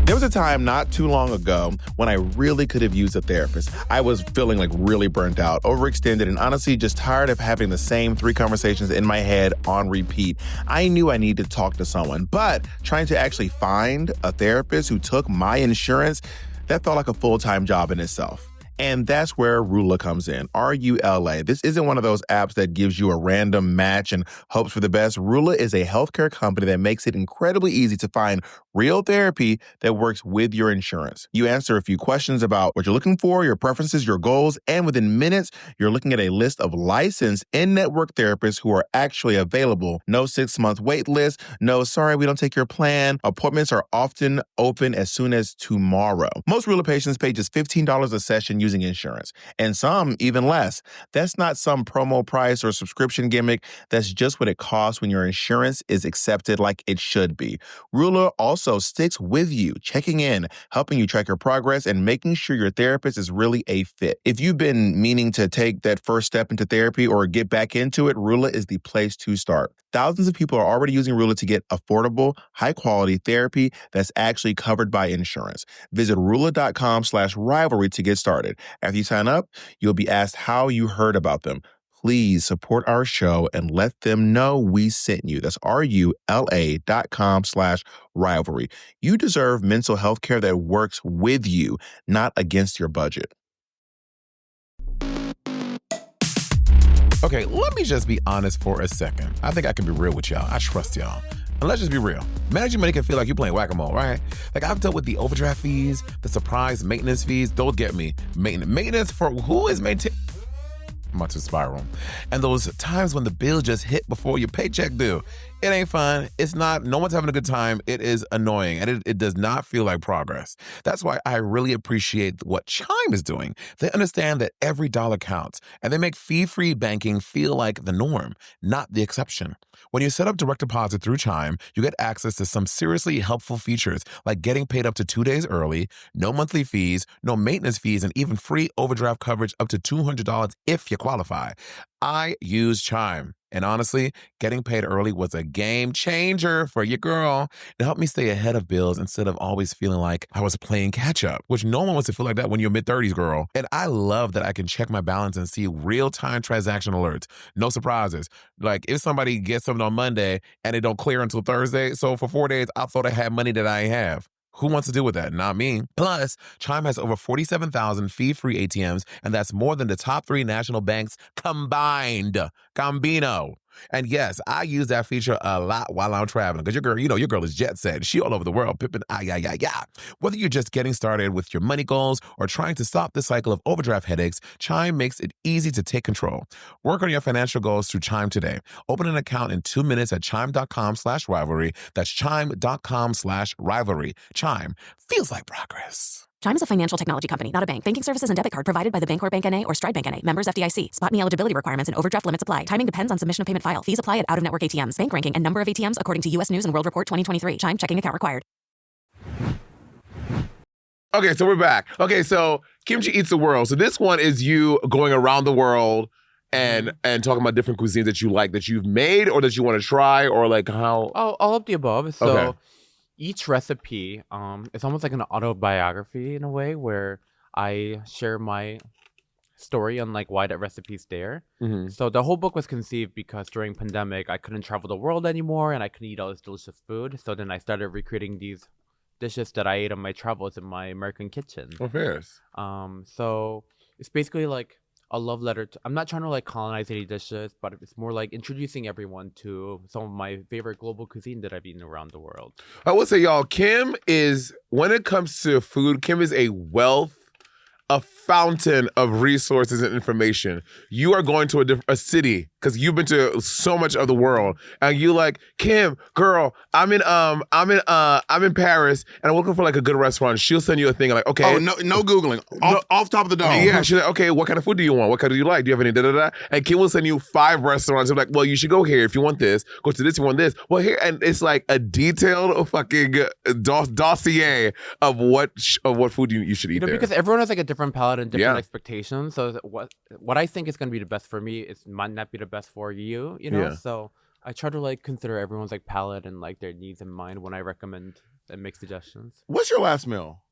There was a time not too long ago when I really could have used a therapist. I was feeling like really burnt out, overextended, and honestly just tired of having the same 3 conversations in my head on repeat. I knew I needed to talk to someone, but trying to actually find a therapist who took my insurance, that felt like a full-time job in itself. And that's where Rula comes in. R-U-L-A. This isn't one of those apps that gives you a random match and hopes for the best. Rula is a healthcare company that makes it incredibly easy to find real therapy that works with your insurance. You answer a few questions about what you're looking for, your preferences, your goals, and within minutes, you're looking at a list of licensed in-network therapists who are actually available. No 6-month wait list. No, sorry, we don't take your plan. Appointments are often open as soon as tomorrow. Most Rula patients pay just $15 a session using insurance, and some even less. That's not some promo price or subscription gimmick. That's just what it costs when your insurance is accepted like it should be. Rula also sticks with you, checking in, helping you track your progress, and making sure your therapist is really a fit. If you've been meaning to take that first step into therapy or get back into it, Rula is the place to start. Thousands of people are already using Rula to get affordable, high-quality therapy that's actually covered by insurance. Visit Rula.com/rivalry to get started. After you sign up, you'll be asked how you heard about them. Please support our show and let them know we sent you. That's RULA.com/rivalry. You deserve mental health care that works with you, not against your budget. Okay, let me just be honest for a second. I think I can be real with y'all. I trust y'all. And let's just be real. Managing money can feel like you're playing whack-a-mole, right? Like, I've dealt with the overdraft fees, the surprise maintenance fees. Those get me. Maintenance for who is maintaining? I'm about to spiral. And those times when the bill just hit before your paycheck due. It ain't fun. It's not. No one's having a good time. It is annoying. And it does not feel like progress. That's why I really appreciate what Chime is doing. They understand that every dollar counts. And they make fee-free banking feel like the norm, not the exception. When you set up direct deposit through Chime, you get access to some seriously helpful features like getting paid up to 2 days early, no monthly fees, no maintenance fees, and even free overdraft coverage up to $200 if you qualify. I use Chime. And honestly, getting paid early was a game changer for your girl. It helped me stay ahead of bills instead of always feeling like I was playing catch up, which no one wants to feel like that when you're mid-30s, girl. And I love that I can check my balance and see real-time transaction alerts. No surprises. Like if somebody gets something on Monday and it don't clear until Thursday, so for 4 days, I thought I had money that I ain't have. Who wants to deal with that? Not me. Plus, Chime has over 47,000 fee-free ATMs, and that's more than the top 3 national banks combined. Gambino. And yes, I use that feature a lot while I'm traveling because your girl, your girl is jet set. She all over the world, pippin', Whether you're just getting started with your money goals or trying to stop the cycle of overdraft headaches, Chime makes it easy to take control. Work on your financial goals through Chime today. Open an account in 2 minutes at chime.com/rivalry. That's chime.com/rivalry. Chime feels like progress. Chime is a financial technology company, not a bank. Banking services and debit card provided by the Bancorp Bank N.A. or Stride Bank N.A. Members FDIC. Spot me eligibility requirements and overdraft limits apply. Timing depends on submission of payment file. Fees apply at out-of-network ATMs. Bank ranking and number of ATMs according to U.S. News and World Report 2023. Chime checking account required. Okay, so we're back. Okay, so Kimchi Eats the World. So this one is you going around the world and talking about different cuisines that you like, that you've made or that you want to try, or like how... Oh, all of the above. So Okay. each recipe, it's almost like an autobiography in a way where I share my story on like why that recipe's there. Mhm. So the whole book was conceived because during pandemic, I couldn't travel the world anymore and I couldn't eat all this delicious food. So then I started recreating these dishes that I ate on my travels in my American kitchen. What fairs? So it's basically like a love letter to, I'm not trying to like colonize any dishes, but it's more like introducing everyone to some of my favorite global cuisine that I've eaten around the world. I will say, y'all, Kim is, when it comes to food, Kim is a fountain of resources and information. You are going to a city because you've been to so much of the world, and you like, Kim, girl, I'm in Paris and I'm looking for like a good restaurant. She'll send you a thing like, okay, Oh, no Googling. Off top of the dome. yeah, she's like, okay, what kind of food do you want? What kind do you like? Do you have any da-da-da? And Kim will send you 5 restaurants. I'm like, well, you should go here if you want this. Go to this, you want this. Well, here, and it's like a detailed fucking dossier of what food you should eat there. Because everyone has like a different palate and different Yeah. expectations. So what I think is going to be the best for me is might not be the best for you, Yeah. So I try to like consider everyone's like palate and like their needs in mind when I recommend and make suggestions. What's your last meal?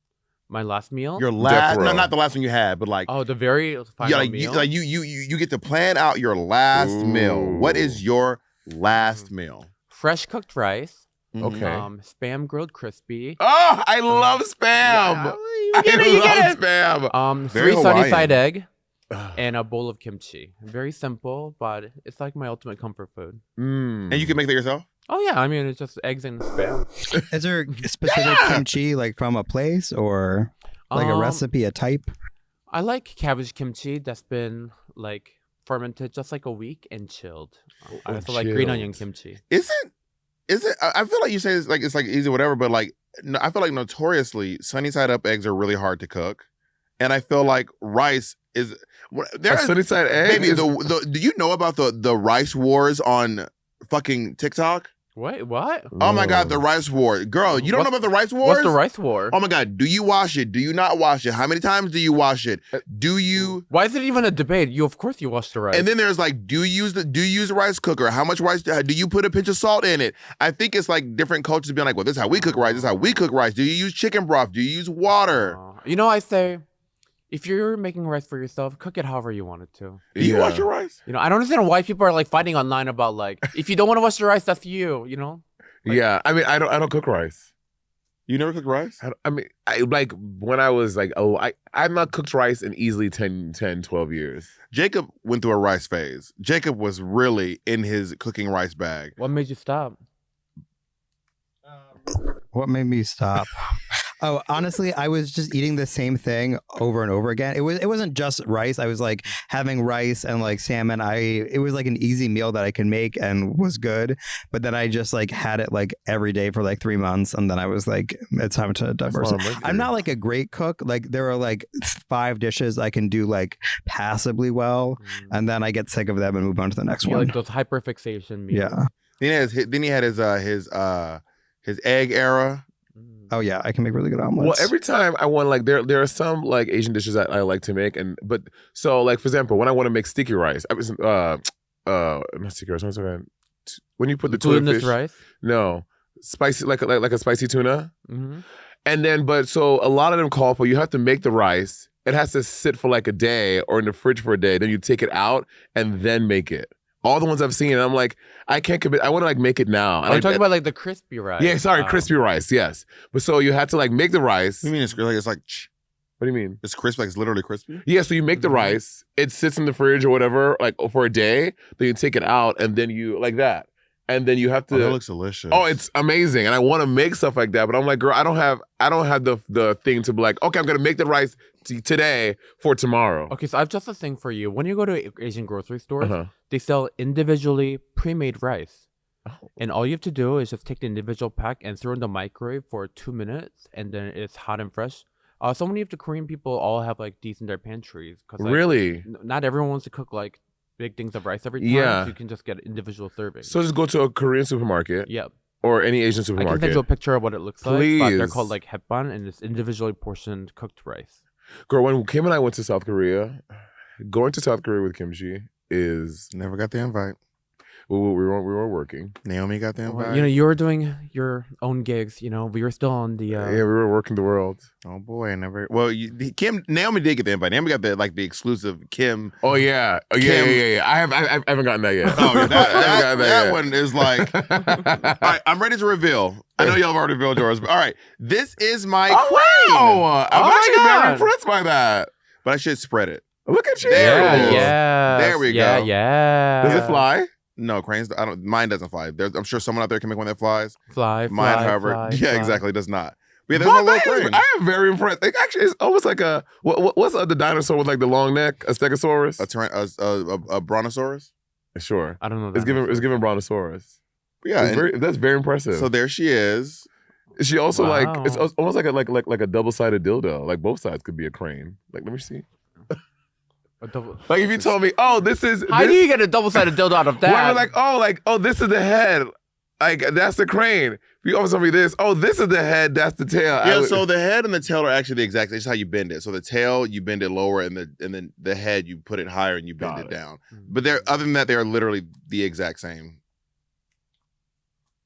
My last meal? Your last, row. no, not the last one you had, but like, Oh, the very final yeah, like meal? you get to plan out your last meal. What is your last meal? Fresh cooked rice, Mhm. Okay. Spam grilled crispy. Oh, I love spam. You get it, you get it. Spam. Very Three sunny Hawaiian. side egg and a bowl of kimchi. Very simple, but it's like my ultimate comfort food. And you can make that yourself? Oh yeah, I mean it's just eggs and spam. Is there specific kimchi like from a place or like a recipe, a type? I like cabbage kimchi that's been like fermented just like a week and chilled. I also like green onion kimchi. Isn't I feel like you say it's like easy whatever, but like I feel like notoriously sunny side up eggs are really hard to cook, and I feel like rice is A sunny side egg. Baby, do you know about the rice wars on fucking TikTok? Wait, what? Oh my God, the rice war, girl! You don't know about the rice wars? What's the rice war? Oh my God, do you wash it? Do you not wash it? How many times do you wash it? Do you? Why is it even a debate? Of course you wash the rice. And then there's like, do you use a rice cooker? How much rice do you put a pinch of salt in it? I think it's like different cultures being like, well, this is how we cook rice. This is how we cook rice. Do you use chicken broth? Do you use water? I say, if you're making rice for yourself, cook it however you want it to. Do you wash your rice? I don't understand why people are like fighting online about like, if you don't want to wash the rice, that's you. Yeah, I mean, I don't cook rice. You never cook rice? I like when I was like, I've not cooked rice in easily 10, 12 years. Jacob went through a rice phase. Jacob was really in his cooking rice bag. What made you stop? What made me stop? Oh, honestly, I was just eating the same thing over and over again. It wasn't just rice. I was like having rice and like salmon. It was like an easy meal that I could make and was good. But then I just like had it like every day for like 3 months, and then I was like, it's time to diversify. I'm not like a great cook. Like there are like 5 dishes I can do like passably well, and then I get sick of them and move on to the next one. Like those hyperfixation meals. Yeah. Then he had his egg era. Oh yeah, I can make really good omelets. Well, every time I want like there are some like Asian dishes that I like to make, but so like for example, when I want to make sticky rice, I was not sticky rice. When you put the tuna fish, rice? No, spicy like a spicy tuna, Mm-hmm. and then so a lot of them call for you have to make the rice. It has to sit for like a day or in the fridge for a day. Then you take it out and then make it. All the ones I've seen, and I'm like, I can't commit. I want to like make it now. I'm talking about like the crispy rice. Yeah, sorry, crispy rice. Yes, but so you had to like make the rice. You mean it's like What do you mean? It's crispy, like it's literally crispy? Yeah, so you make the rice, it sits in the fridge or whatever, like for a day, then you take it out and then you like that. And then you have to. Oh, that looks delicious. Oh, it's amazing. And I want to make stuff like that, but I'm like, girl, I don't have the thing to be like, okay, I'm gonna make the rice today for tomorrow. Okay, so I have just a thing for you. When you go to Asian grocery stores, they sell individually pre-made rice. Oh. And all you have to do is just take the individual pack and throw it in the microwave for 2 minutes, and then it's hot and fresh. So many of the Korean people all have like these in their pantries. Like, really? Not everyone wants to cook like big things of rice every time. Yeah. So you can just get individual servings. So just go to a Korean supermarket. Yep. Or any Asian I supermarket. can send you a picture of what it looks Please. like. But they're called like hepban, and it's individually portioned cooked rice. Girl, when Kim and I went to South Korea, going to South Korea with kimchi is Never got the invite. we were working. Naomi got the invite. You were doing your own gigs. We were still on the. Yeah, we were working the world. Oh boy, never. Well, Naomi did get the invite. Naomi got the exclusive Kim. Oh yeah, yeah. I haven't gotten that yet. Oh, yeah, that yet. one is like. All right, I'm ready to reveal. I know y'all have already revealed yours, but all right, this is my queen. Wow, I'm actually very impressed by that. But I should spread it. Look at you. Yeah. There we go. Yeah. Does it fly? No, cranes. Mine doesn't fly. I'm sure someone out there can make one that flies. Fly. Mine, however, fly, yeah, fly. exactly, does not. But yeah, there's a little crane. I am very impressed. Like, actually, it's almost like a what's the dinosaur with like the long neck? A stegosaurus? A brontosaurus. Sure. I don't know. It's given brontosaurus. Yeah, that's very impressive. So there she is. She also Wow. like it's almost like a double-sided dildo. Like both sides could be a crane. Like let me see. Like if you told me, oh, this is How do you get a double-sided dildo out of that? Well, like, this is the head. Like that's the crane. If you always told me this, oh, this is the head, that's the tail. Yeah, so the head and the tail are actually the exact same. It's how you bend it. So the tail, you bend it lower, and then the head, you put it higher and you bend it down. But other than that, they are literally the exact same.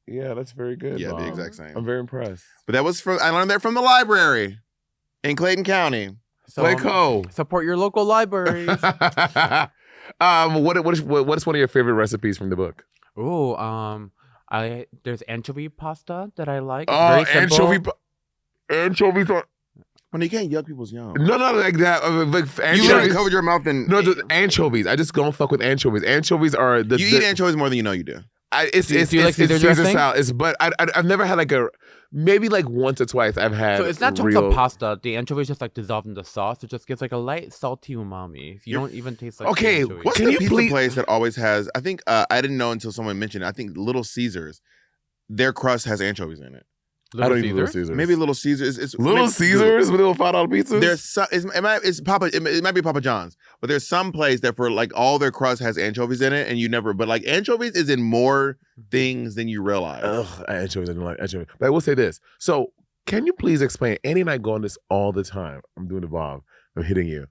Yeah, that's very good. Yeah, Mom. the exact same. I'm very impressed. But I learned that from the library in Clayton County. So, Waco. Support your local libraries. What is one of your favorite recipes from the book? Ooh, There's anchovy pasta that I like. It's Oh, very simple. anchovies are. When you can't yuck people's yum. No, not like that. Like You literally anchovies. covered your mouth in. No, just anchovies. I just don't fuck with anchovies. Anchovies are the. You eat anchovies more than you know you do. It's Do you like Caesar Caesar dressing? salad. But I've never had like maybe like once or twice I've had. So it's not chunks real, of pasta. The anchovies just like dissolved in the sauce. It just gives like a light salty umami. You don't even taste like Okay, the anchovy. What's Can the you pizza please- place that always has? I think I didn't know until someone mentioned it. I think Little Caesars, their crust has anchovies in it. I don't Little eat Little Caesars? Caesars. Maybe Little Caesars. It's Little maybe- Caesars with little $5 pizzas. There's some, it might be Papa John's, but there's some place that for like all their crust has anchovies in it, and you never. But like anchovies is in more things than you realize. Ugh, anchovies. I don't like anchovies. But I will say this. So, can you please explain? Annie and I go on this all the time. I'm doing the Bob. I'm hitting you.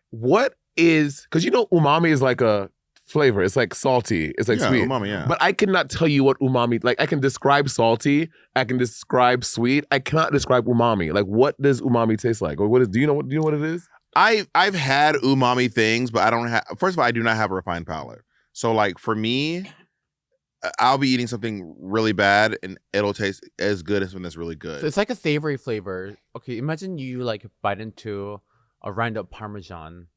What is, because you know umami is like a flavor. It's like salty. It's like yeah, sweet. umami, yeah. But I cannot tell you what umami, like I can describe salty, I can describe sweet. I cannot describe umami. Like what does umami taste like? Or what is, do you know what it is? I've had umami things, but I don't have. First of all, I do not have a refined palate. So like for me, I'll be eating something really bad and it'll taste as good as when it's really good. So it's like a savory flavor. Okay, imagine you like bite into a rind of Parmesan.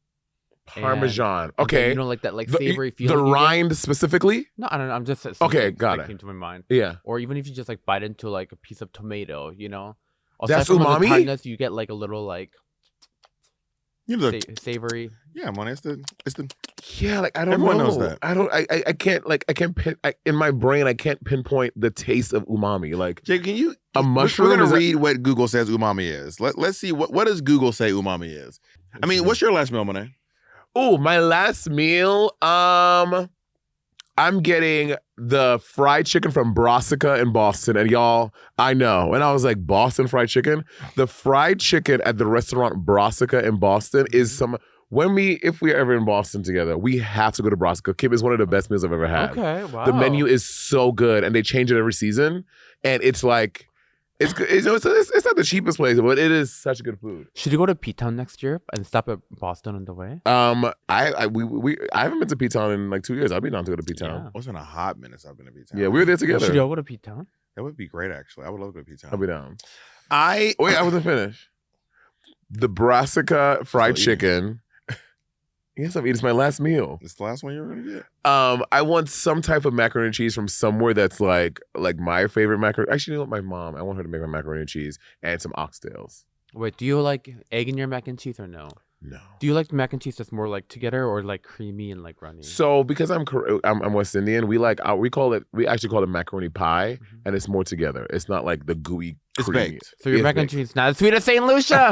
Parmesan. And then, Okay. you know, like that like The- savory the feeling. you get? rind specifically? No, I don't know. I'm just Okay, something got that it. came to my mind. Yeah. Or even if you just like bite into like a piece of tomato, you know. That's from the umami? tartness, you get like a little like You know, the, savory. yeah, man, it's the Yeah, like I don't Everyone know. knows that. I can't like I can't pin in my brain I can't pinpoint the taste of umami. Like Jake, can you? A mushroom We're is gonna a- read what Google says umami is. Let's see what does Google say umami is. I mean, what's your last meal, Monet? oh, my last meal, I'm getting the fried chicken from Brassica in Boston. And y'all, I know. And I was like, Boston fried chicken? The fried chicken at the restaurant Brassica in Boston is some, if we're ever in Boston together, we have to go to Brassica. Kim is one of the best meals I've ever had. Okay, wow. The menu is so good and they change it every season. And it's like, it's good. It's not the cheapest place, but it is such good food. Should you go to P-Town next year and stop at Boston on the way? I haven't been to P-Town in like 2 years. I'll be down to go to P-Town. Yeah. It's been a hot minute since I've been to P-Town. Yeah, we were there together. Should you all go to P-Town? That would be great, actually. I would love to go to P-Town. I'll be down. I Wait, I wasn't finished. The Brassica fried Still eating. chicken. Yes, I'm eating. It's my last meal. It's the last one you're gonna get. I want some type of macaroni and cheese from somewhere that's like my favorite macaroni. Actually, you know what? My mom. I want her to make my macaroni and cheese and some oxtails. Wait, do you like egg in your mac and cheese or no? No. Do you like mac and cheese that's more like together or like creamy and like runny? So because I'm West Indian, we actually call it macaroni pie, and it's more together. It's not like the gooey. It's creamy. baked. So your It's mac and baked. cheese not as sweet as St. Lucia.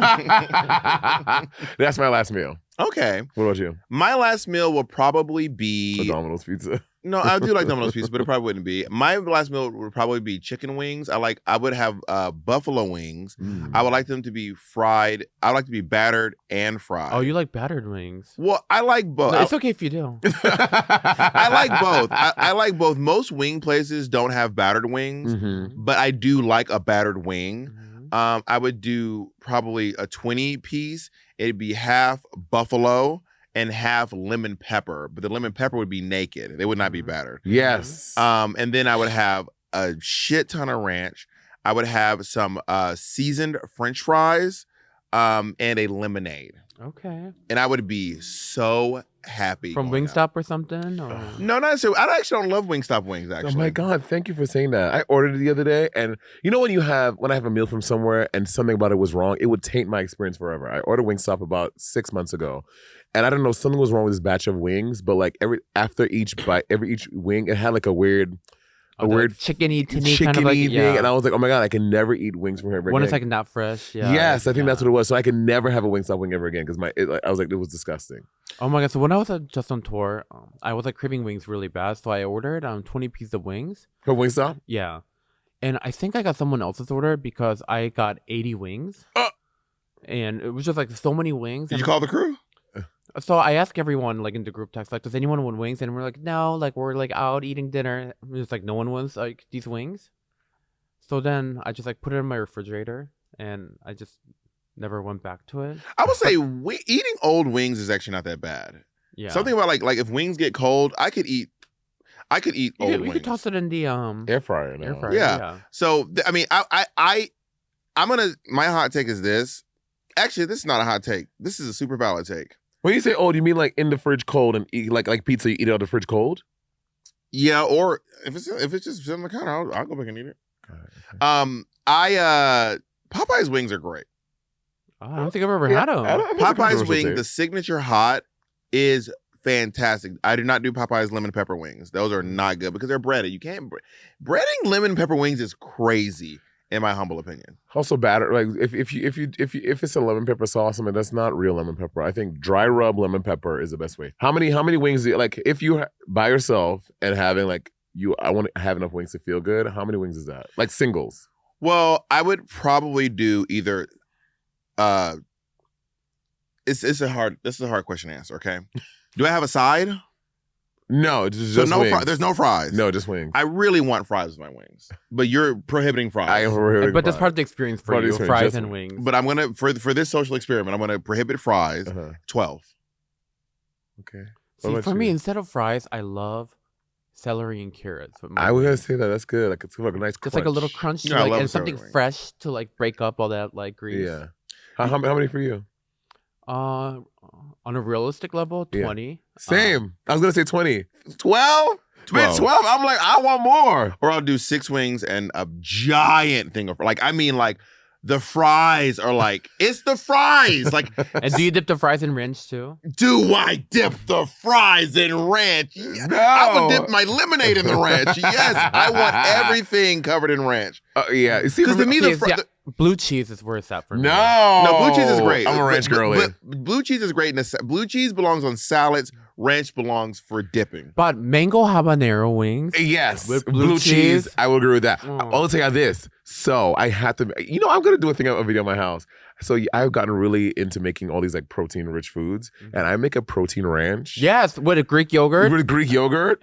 That's my last meal. Okay. What about you? My last meal will probably A be Domino's pizza. no, I do like Domino's pizza, but it probably wouldn't be. My last meal would probably be chicken wings. I would have buffalo wings. I would like them to be fried. I would like to be battered and fried. Oh, you like battered wings? Well, I like both. No, it's okay if you do. I like both. I like both. Most wing places don't have battered wings, but I do like a battered wing. I would do probably a 20 piece. It'd be half buffalo and half lemon pepper, but the lemon pepper would be naked. They would not be battered. Yes. And then I would have a shit ton of ranch. I would have some seasoned French fries and a lemonade. Okay. And I would be so happy. From going out. Wingstop or something? Or... No, not necessarily. I actually don't love Wingstop wings, actually. Oh my God, thank you for saying that. I ordered it the other day, and you know when I have a meal from somewhere and something about it was wrong, it would taint my experience forever. I ordered Wingstop about 6 months ago, and I don't know, something was wrong with this batch of wings, but like after each bite, each wing, it had like a weird chickeny kind of like, thing, yeah. and I was like, oh my God, I can never eat wings from here ever When again. it's like not fresh. Yeah. Yes, I think that's yeah. what it was. So I can never have a Wingstop wing ever again because I was like, it was disgusting. Oh my God. So when I was just on tour, I was like craving wings really bad. So I ordered 20 pieces of wings. For Wingstop? Yeah. And I think I got someone else's order because I got 80 wings. And it was just like so many wings. Did and you call the crew? So I asked everyone like in the group text, like, does anyone want wings? And we're like, no, like we're like out eating dinner. It's like no one wants like these wings. So then I just like put it in my refrigerator and I just never went back to it. I would say eating old wings is actually not that bad. Yeah. Something about like if wings get cold, I could eat. I could eat old wings. You could toss it in the Air fryer now. air fryer. Yeah. So I mean, I'm gonna. My hot take is this. Actually, this is not a hot take. This is a super valid take. When you say old, you mean like in the fridge cold and eat like pizza? You eat it out the fridge cold? Yeah, or if it's just sitting on the counter, I'll go back and eat it. Popeye's wings are great. I don't think I've ever had them. Popeye's wing, the signature hot, is fantastic. I do not do Popeye's lemon pepper wings. Those are not good because they're breaded. You can't breading lemon pepper wings is crazy, in my humble opinion. Also, batter like if it's a lemon pepper sauce, I mean that's not real lemon pepper. I think dry rub lemon pepper is the best way. How many wings do you like? If you by yourself and having like I want to have enough wings to feel good. How many wings is that? Like singles? Well, I would probably do either. This is a hard question to answer. Okay, do I have a side? No, just so no wings. there's no fries. No, just wings. I really want fries with my wings, but you're prohibiting fries. I am prohibiting but that's fries. part of the experience for you, fries and wings. But I'm gonna for this social experiment, I'm gonna prohibit fries. 12. Okay. See, for me, instead of fries, I love celery and carrots. I was gonna say that. That's good. Like it's like a nice. Just like a little crunch, Yeah, and something fresh to like break up all that like grease. Yeah. How many for you? On a realistic level, 20. Same. I was gonna say 20. 12? 12. 12. I'm like, I want more. Or I'll do 6 wings and a giant thing of the fries are like, it's the fries. Like, and do you dip the fries in ranch too? Do I dip the fries in ranch? No. I would dip my lemonade in the ranch. Yes, I want everything covered in ranch. Yeah. See, because to me, blue cheese is where it's at for me. No, blue cheese is great. I'm a ranch girl. But blue cheese is great. Blue cheese belongs on salads. Ranch belongs for dipping. But mango habanero wings. Yes. With blue cheese. I will agree with that. Oh. I'll tell you this. So I had to, I'm going to do a video in my house. So I've gotten really into making all these like protein rich foods. And I make a protein ranch. Yes. With a Greek yogurt. With Greek yogurt.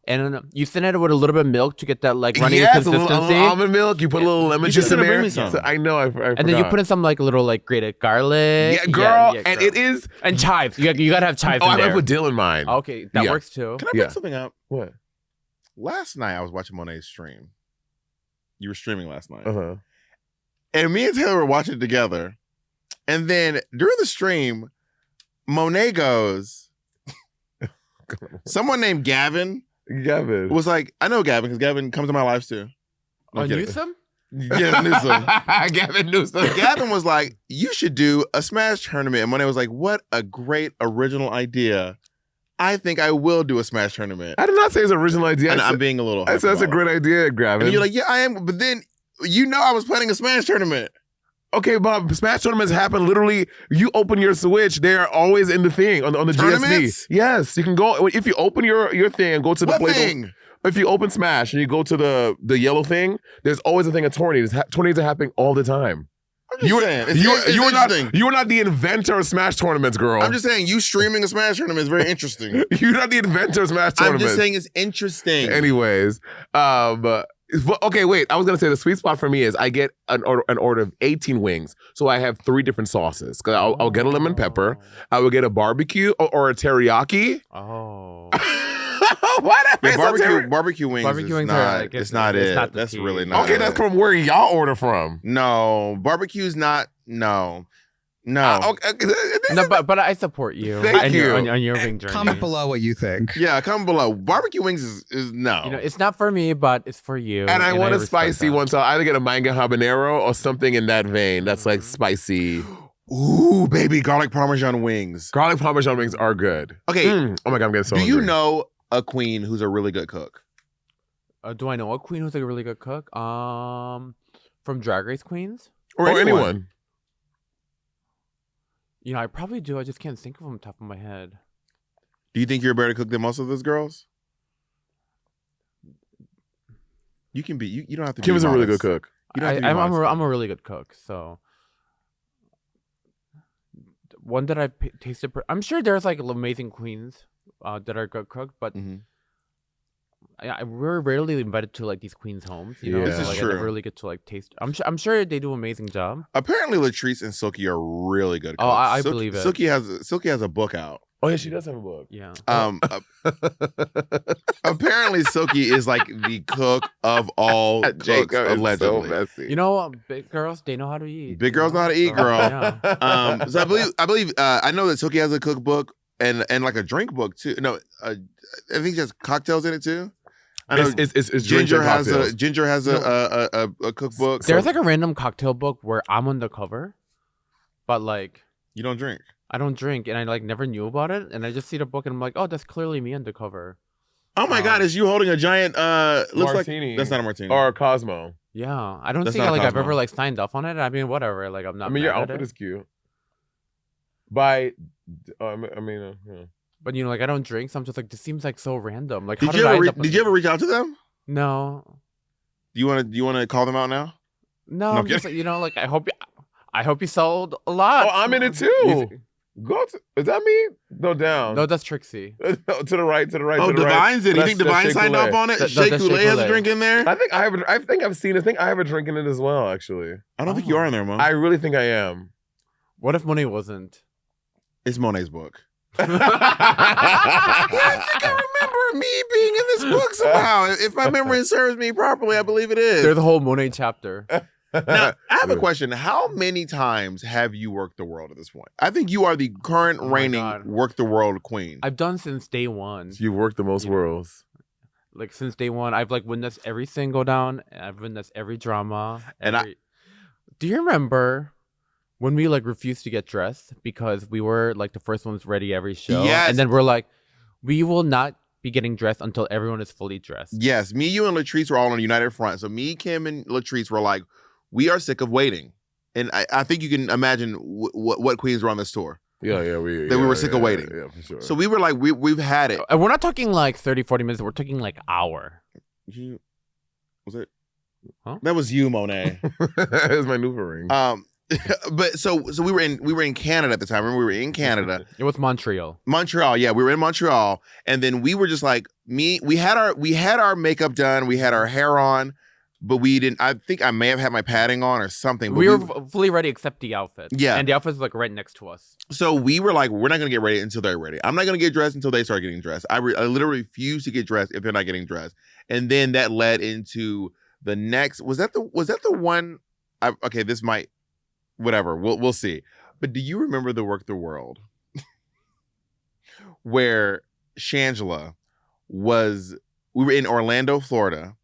And you thin it with a little bit of milk to get that like runny a consistency. little almond milk. You put a little lemon juice in there. Bring me some. So I know. I forgot. And then you put in some like little like grated garlic. Yeah, girl. Yeah, and girl. it is. And chives. You gotta have chives. Oh, in I there. might put dill in mine. Okay, that works too. Can I bring something up? What? Last night I was watching Monet's stream. You were streaming last night. And me and Taylor were watching it together. And then during the stream, Monet goes, someone named Gavin was like, I know Gavin because Gavin comes to my lives too. Newsom? Gavin Newsom. Gavin Newsom. Gavin was like, you should do a Smash tournament. And Monet was like, what a great original idea. I think I will do a Smash tournament. I did not say it's an original idea. And I'm being a little I said that's a great idea, Gavin. And you're like, yeah, I am. But then, I was planning a Smash tournament. Okay, Bob, Smash tournaments happen literally. You open your Switch, they're always in the thing on the GSP. Yes, you can go if you open your thing and go to the What thing? If you open Smash and you go to the yellow thing, there's always a thing of tourneys. Tourneys are happening all the time. You are not the inventor of Smash tournaments, girl. I'm just saying, you streaming a Smash tournament is very interesting. You're not the inventor of Smash tournaments. I'm just saying it's interesting. Anyways, okay, wait. I was gonna say the sweet spot for me is I get an order of 18 wings, so I have 3 different sauces. Cause I'll get a lemon pepper, I will get a barbecue or a teriyaki. Oh. What? Barbecue wings. Barbecue wings not, are like, it's not it. not that's key. really not. Okay, that's from where y'all order from. No, barbecue's not. No. Okay, No, but I support you. Thank you. On your wing journey. Comment below what you think. Yeah, comment below. Barbecue wings is no. It's not for me, but it's for you. And I want a respect spicy that. one, so I either get a mango habanero or something in that vein that's like spicy. Ooh, baby, garlic parmesan wings. Garlic parmesan wings are good. Okay. Oh my God, I'm getting so Do you hungry. know a queen who's a really good cook? Do I know a queen who's like a really good cook? From Drag Race Queens? Or anyone. I probably do. I just can't think of them top of my head. Do you think you're a better cook than most of those girls? You can be. You don't have to. Kim be is a really good modest. cook. You don't have to be I'm modest. a really good cook. So one that I tasted. I'm sure there's like amazing queens that are good cook, but we're rarely invited to like these queens' homes. You know, Yeah. This so, is like, true. I never really get to like taste. I'm sure they do an amazing job. Apparently, Latrice and Silky are really good cooks. Oh, I Silky, believe it. Silky has a book out. Oh yeah, she does have a book. Yeah. Apparently, Silky is like the cook of all cooks, Jacob is allegedly. so messy. You know, big girls, they know how to eat. Big you girls know how to eat, So, girl. Yeah. So I know that Silky has a cookbook and like a drink book too. No, I think she has cocktails in it too. I know It's Ginger has cocktails. a cookbook. There's like a random cocktail book where I'm on the cover, but like You don't drink. I don't drink, and I like never knew about it, and I just see the book, and I'm like, oh, that's clearly me on the cover. Oh my God, is you holding a giant looks Martini. like that's not a martini. Or Cosmo. Yeah, I don't That's think not a like I've Cosmo. ever like signed up on it. I mean, whatever. Like I'm not. I mean, your mad at outfit it. is cute. Yeah. But you know, like I don't drink, so I'm just like, this seems like so random. Like, did how you did I ever end re- up on did you this? ever reach out to them? No, Do you want to call them out now? no. No, I'm just like, you know, like I hope you sold a lot. Oh, I'm in it too. You- Go to, is that me? No, down. No, that's Trixie. To the right, to the right. Oh, to the right. Divine's in. You think That's Divine Shea signed Coulee. off on it? No, Shea that's Coulee Shea has a Coulee. drink in there. I think I've seen. I think I have a drink in it as well. Actually, I don't think you are in there, Mo. I really think I am. What if Monet wasn't? It's Monet's book. I I think I remember me being in this book somehow. If my memory serves me properly, I believe it is. There's a whole Monet chapter. Now, I have a question. How many times have you worked the world at this point? I think you are the current Oh my reigning God. work the world queen. I've done since day one. You've worked the most You know. worlds. Like since day one, I've like witnessed everything go down. I've witnessed every drama. And Do you remember when we like refused to get dressed because we were like the first ones ready every show? Yes. And then we're like, we will not be getting dressed until everyone is fully dressed. Yes, me, you, and Latrice were all on a united front. So me, Kim, and Latrice were like, we are sick of waiting. And I think you can imagine what queens were on this tour. Yeah, we were sick of waiting. Yeah, for sure. So we were like, we've had it. And we're not talking like 30, 40 minutes. We're talking like hour. Was it? Huh? That was you, Monet. It's my maneuvering. But so we were in Canada at the time. Remember, we were in Canada. It was Montreal. Montreal, yeah, we were in Montreal, and then we were just like we had our makeup done, we had our hair on, but we didn't. I think I may have had my padding on or something. But We were fully ready except the outfit. Yeah. And the outfit's like right next to us. So we were like, we're not gonna get ready until they're ready. I'm not gonna get dressed until they start getting dressed. I literally refuse to get dressed if they're not getting dressed. And then that led into the next. Was that the one? Okay, this might. Whatever, we'll see. But do you remember the Work the World where Shangela we were in Orlando, Florida,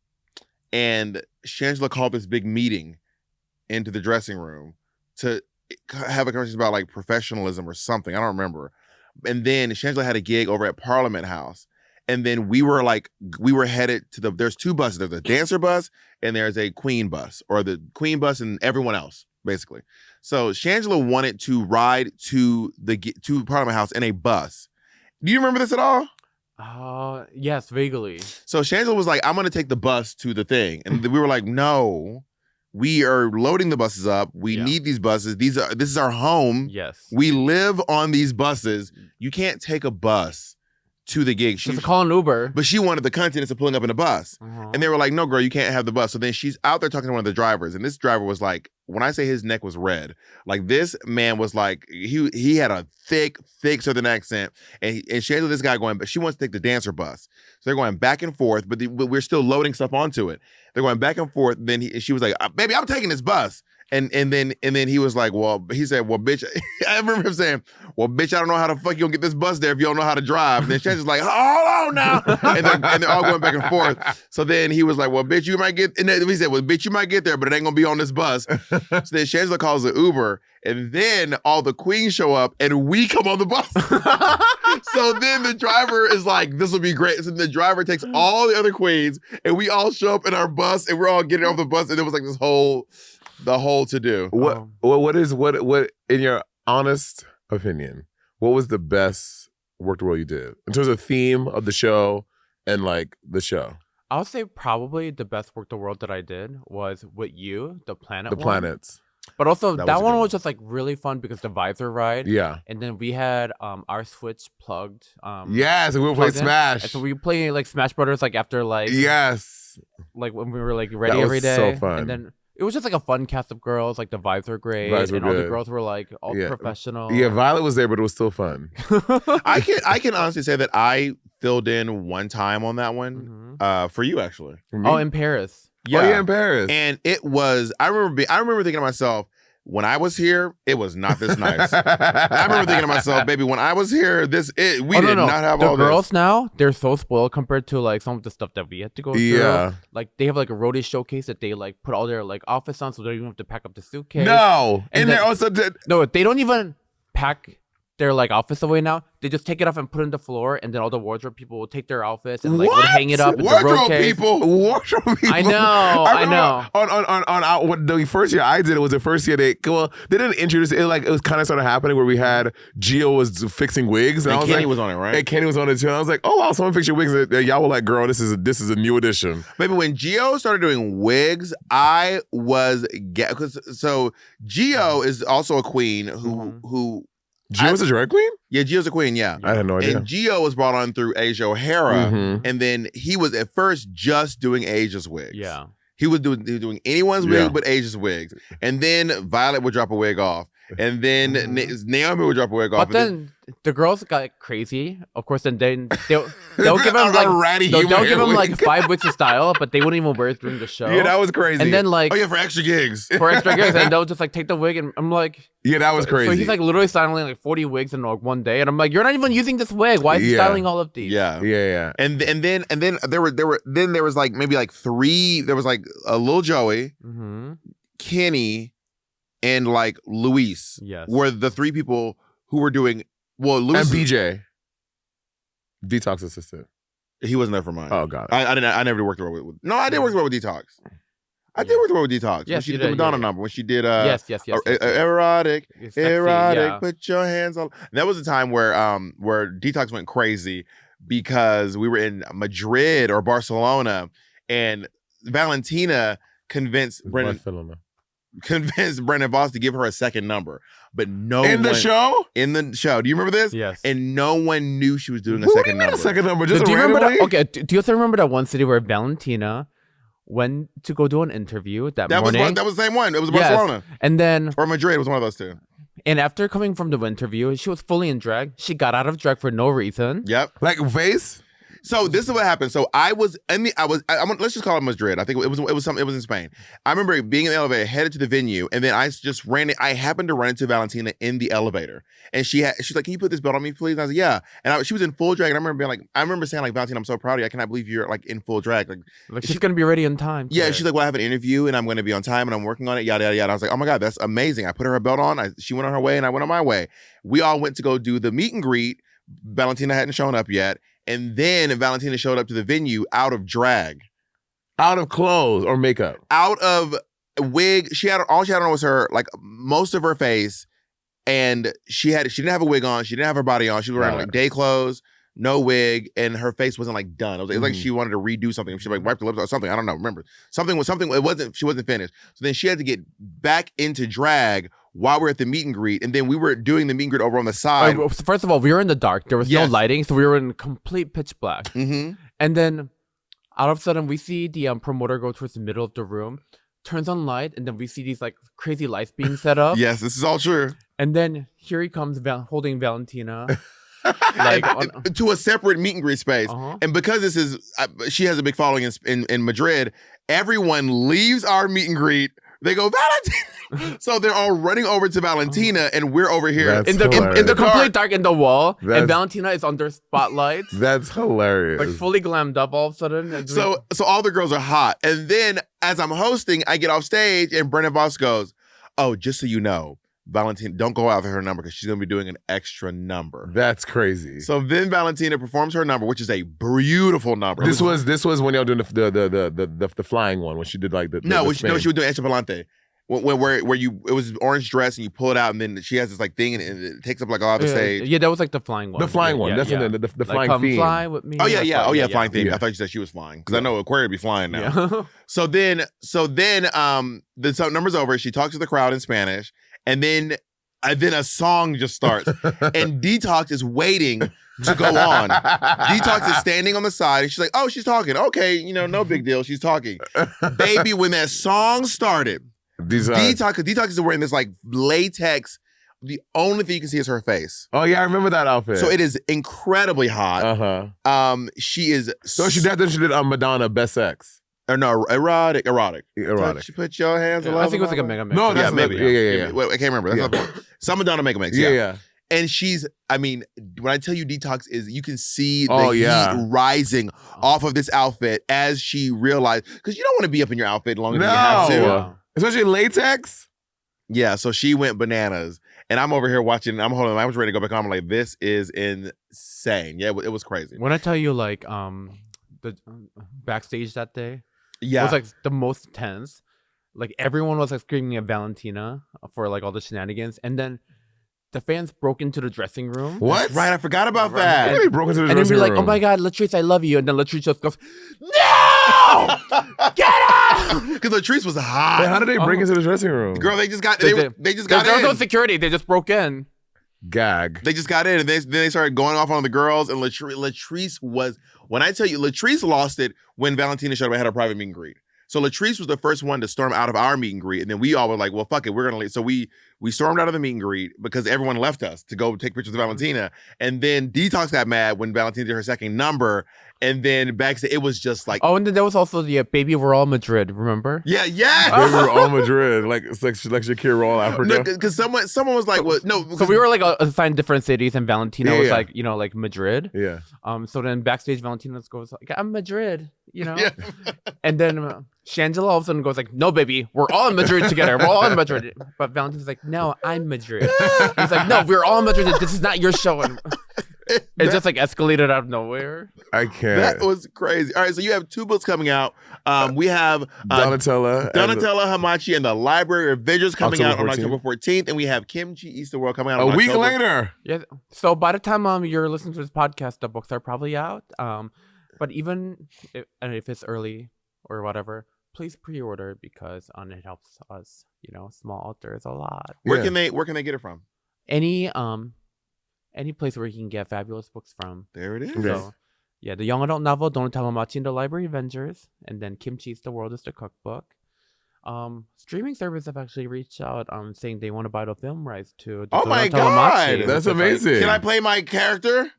and Shangela called this big meeting into the dressing room to have a conversation about like professionalism or something. I don't remember. And then Shangela had a gig over at Parliament House. And then we were headed to there's two buses. There's a dancer bus and there's a queen bus, or the queen bus and everyone else, basically. So Shangela wanted to ride to Parliament House in a bus. Do you remember this at all? Yes, vaguely. So Shangela was like, I'm going to take the bus to the thing. And we were like, no, we are loading the buses up. We need these buses. This is our home. Yes. We live on these buses. You can't take a bus to the gig. Just call an Uber. But she wanted the content of pulling up in a bus. Uh-huh. And they were like, no, girl, you can't have the bus. So then she's out there talking to one of the drivers. And this driver was like, when I say his neck was red, like this man was like, he had a thick Southern accent. And she had this guy going, but she wants to take the dancer bus. So they're going back and forth, but we're still loading stuff onto it. They're going back and forth. Then she was like, baby, I'm taking this bus. And then he was like, he said, well, bitch, I remember him saying, well, bitch, I don't know how the fuck you gonna get this bus there if you don't know how to drive. And then Shangela's like, hold on now. and they're all going back and forth. So then he was like, well, bitch, you might get, and then he said, well, bitch, you might get there, but it ain't gonna be on this bus. So then Shangela calls the Uber, and then all the queens show up, and we come on the bus. So then the driver is like, this will be great. So the driver takes all the other queens, and we all show up in our bus, and we're all getting off the bus, and it was like the whole to do. What in your honest opinion, what was the best Work the World you did in terms of theme of the show and like the show? I would say probably the best Work the World that I did was with you, the planet. The planets. But also That that was a one good was just like really fun because the visor ride. Yeah. And then we had our Switch plugged. Yes, we were playing plugged in. Smash. And so we playing like Smash Brothers like after like like when we were like ready That was every day. so fun. And then it was just like a fun cast of girls. Like the vibes were great, Vibes were and all the good. girls were like all professional. Yeah, Violet was there, but it was still fun. I can honestly say that I filled in one time on that one for you actually. Oh, in Paris. Yeah. Oh, yeah, in Paris. And it was. I remember thinking to myself, when I was here, it was not this nice. I remember thinking to myself, baby, when I was here, we did not have all the girls this. now, they're so spoiled compared to like some of the stuff that we had to go through. Yeah. Like they have like a roadie showcase that they like put all their like outfits on, so they don't even have to pack up the suitcase. No. And then, they're also no, they don't even pack their like outfits away now. They just take it off and put it on the floor, and then all the wardrobe people will take their outfits and like would hang it up in the road case. Wardrobe people. I know. On what the first year I did, it was the first year they didn't introduce it. Like it was kind of started happening where we had Gio was fixing wigs, and I was Kenny like, was on it, right? And Kenny was on it too. And I was like, oh wow, someone fix your wigs. And y'all were like, girl, this is a new edition. Baby, when Gio started doing wigs, I was so Gio is also a queen who. Gio's a drag queen? Yeah, Gio's a queen, yeah. I had no idea. And Gio was brought on through Asia O'Hara, and then he was at first just doing Asia's wigs. Yeah. He was doing anyone's wig but Asia's wigs. And then Violet would drop a wig off. And then Naomi would drop a wig off. But then the girls got crazy, of course, and then they'll give him like they'll give him like 5 weeks of style, but they wouldn't even wear it during the show. Yeah, that was crazy. And then like for extra gigs. And they'll just like take the wig, and I'm like, yeah, that was crazy. So he's like literally styling like 40 wigs in like one day, and I'm like, you're not even using this wig. Why is he styling all of these? Yeah. And then there was like maybe like 3. There was like a Lil Joey, Kenny, and like Luis. Were the 3 people who were doing Luis and BJ, Detox assistant. He wasn't there for mine. Oh god, I never worked with. No, I did work with Detox. I did work with Detox. Yes, when she did the Madonna number. When she did yes. erotic, Sexy, erotic. Put your hands on. And that was a time where Detox went crazy because we were in Madrid or Barcelona, and Valentina convinced Brendan Voss to give her a second number, but in the show. Do you remember this? Yes. And no one knew she was doing a second number. A second number? Just do you randomly? remember that? Okay. Do you also remember that one city where Valentina went to go do an interview that morning? That was the same one. It was Barcelona. And then or Madrid. It was one of those two. And after coming from the interview, she was fully in drag. She got out of drag for no reason. Yep. Like face. So this is what happened. So let's just call it Madrid. I think it was in Spain. I remember being in the elevator, headed to the venue, and then I happened to run into Valentina in the elevator, and she's like, "Can you put this belt on me, please?" And I was like, "Yeah." And she was in full drag, and I remember saying like, "Valentina, I'm so proud of you. I cannot believe you're like in full drag." Like she's gonna be ready on time. Yeah, she's like, "Well, I have an interview, and I'm going to be on time, and I'm working on it." Yada yada yada. I was like, "Oh my god, that's amazing!" I put her belt on. She went on her way, and I went on my way. We all went to go do the meet and greet. Valentina hadn't shown up yet. And then Valentina showed up to the venue out of drag. Out of clothes or makeup. Out of wig. All she had on was most of her face. And she didn't have a wig on. She didn't have her body on. She was wearing like day clothes, no wig, and her face wasn't like done. It was like she wanted to redo something. She like wiped her lips or something. I don't know. Remember. Something. She wasn't finished. So then she had to get back into drag while we were at the meet and greet, and then we were doing the meet and greet over on the side. First of all, we were in the dark. There was no lighting, so we were in complete pitch black. Mm-hmm. And then, all of a sudden, we see the promoter go towards the middle of the room, turns on light, and then we see these like crazy lights being set up. Yes, this is all true. And then here he comes, holding Valentina. To a separate meet and greet space. And because this is, she has a big following in Madrid, everyone leaves our meet and greet. They go, Valentina. So they're all running over to Valentina, and we're over here in the complete dark in the wall. And Valentina is under spotlight. That's hilarious. Like fully glammed up all of a sudden. So all the girls are hot. And then as I'm hosting, I get off stage, and Brendan Voss goes, "Oh, just so you know, Valentina, don't go out for her number because she's gonna be doing an extra number." That's crazy. So then Valentina performs her number, which is a beautiful number. This was when y'all doing the flying one when she did like the she was doing Echa Volante. where you it was orange dress and you pull it out and then she has this like thing and it takes up like a lot of the stage. Yeah, that was like the flying one. The flying one. Yeah, That's yeah. the Like, flying come theme. fly with me. Oh yeah, That's yeah. like- Oh yeah, flying theme. Yeah. I thought you said she was flying because I know Aquaria be flying now. Yeah. So then the number's over. She talks to the crowd in Spanish, and then a song just starts, and Detox is waiting to go on. Detox is standing on the side, and she's like, "Oh, she's talking. Okay, no big deal. She's talking." Baby, when that song started, Detox is wearing this like latex. The only thing you can see is her face. Oh yeah, I remember that outfit. So it is incredibly hot. She is. So she did Madonna Best Sex. Or no, erotic. Erotic. She put your hands. I think it was like a mega mix. No, Yeah, that's maybe. Yeah. Wait, I can't remember. That's not some Madonna Mega Mix. Yeah. And she's, when I tell you Detox is, you can see the Oh, heat yeah. rising off of this outfit as she realized, because you don't want to be up in your outfit longer than you have to. No. Especially latex. Yeah, so she went bananas. And I'm over here watching, I was ready to go back on. I'm like, this is insane. Yeah, it was crazy. When I tell you like the backstage that day, Yeah. it was like the most tense. Like everyone was like screaming at Valentina for like all the shenanigans, and then the fans broke into the dressing room. What? Right, I forgot about Right. that. They broke into the And then dressing we're like, room. "Oh my God, Latrice, I love you," and then Latrice just goes, "No, get out!" Because Latrice was hot. Wait, how did they break into the dressing room? Girl, they just got They they just got There was no in. security; they just broke in. Gag. They just got in, and then they started going off on the girls. And Latrice was, when I tell you, Latrice lost it when Valentina showed up and had a private meet and greet. So Latrice was the first one to storm out of our meet and greet, and then we all were like, "Well, fuck it, we're gonna leave." So we stormed out of the meet and greet because everyone left us to go take pictures of Valentina. And then Detox got mad when Valentina did her second number, and then backstage it was just like, Oh, and then there was also the "Baby, We're All Madrid." Remember? yeah, They yeah. were all Madrid, like it's like Shakira all Africa. Because someone was like, "Well, no." So we were like assigned different cities, and Valentina Yeah, was yeah. like, like Madrid. Yeah. So then backstage, Valentina goes like, "I'm Madrid," Yeah. And then Shangela all of a sudden goes like, "No, baby, we're all in Madrid together. We're all in Madrid." But Valentina's like, "No, I'm Madrid." He's like, "No, we're all in Madrid. This is not your show." And it just like escalated out of nowhere. I can't. That was crazy. All right, so you have two books coming out. We have Donatella. Hamachi and the Library of Vigils coming out on October October 14th, and we have Kimchi East the World coming out A on week October. later. Yeah. So by the time you're listening to this podcast, the books are probably out. But even if it's early or whatever, please pre-order because it helps us, small authors a lot. Where Yeah. can they get it from? Any place where you can get fabulous books from. There it is. Okay. So, yeah, the young adult novel Donatella Hamachi and the Library Avengers, and then Kimchi Eats the World is the cookbook. Streaming service have actually reached out saying they want to buy the film rights to the Oh my Donatella God! Hamachi, That's which is like, amazing. Can I play my character?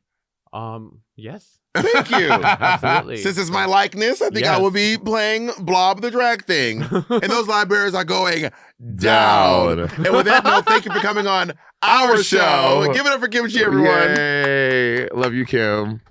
yes. Thank you. Absolutely. Since it's my likeness, I think I Yes. will be playing Blob the drag thing. And those libraries are going down. And with that note, thank you for coming on our show. Give it up for Kimchi, everyone. Yay. Love you, Kim.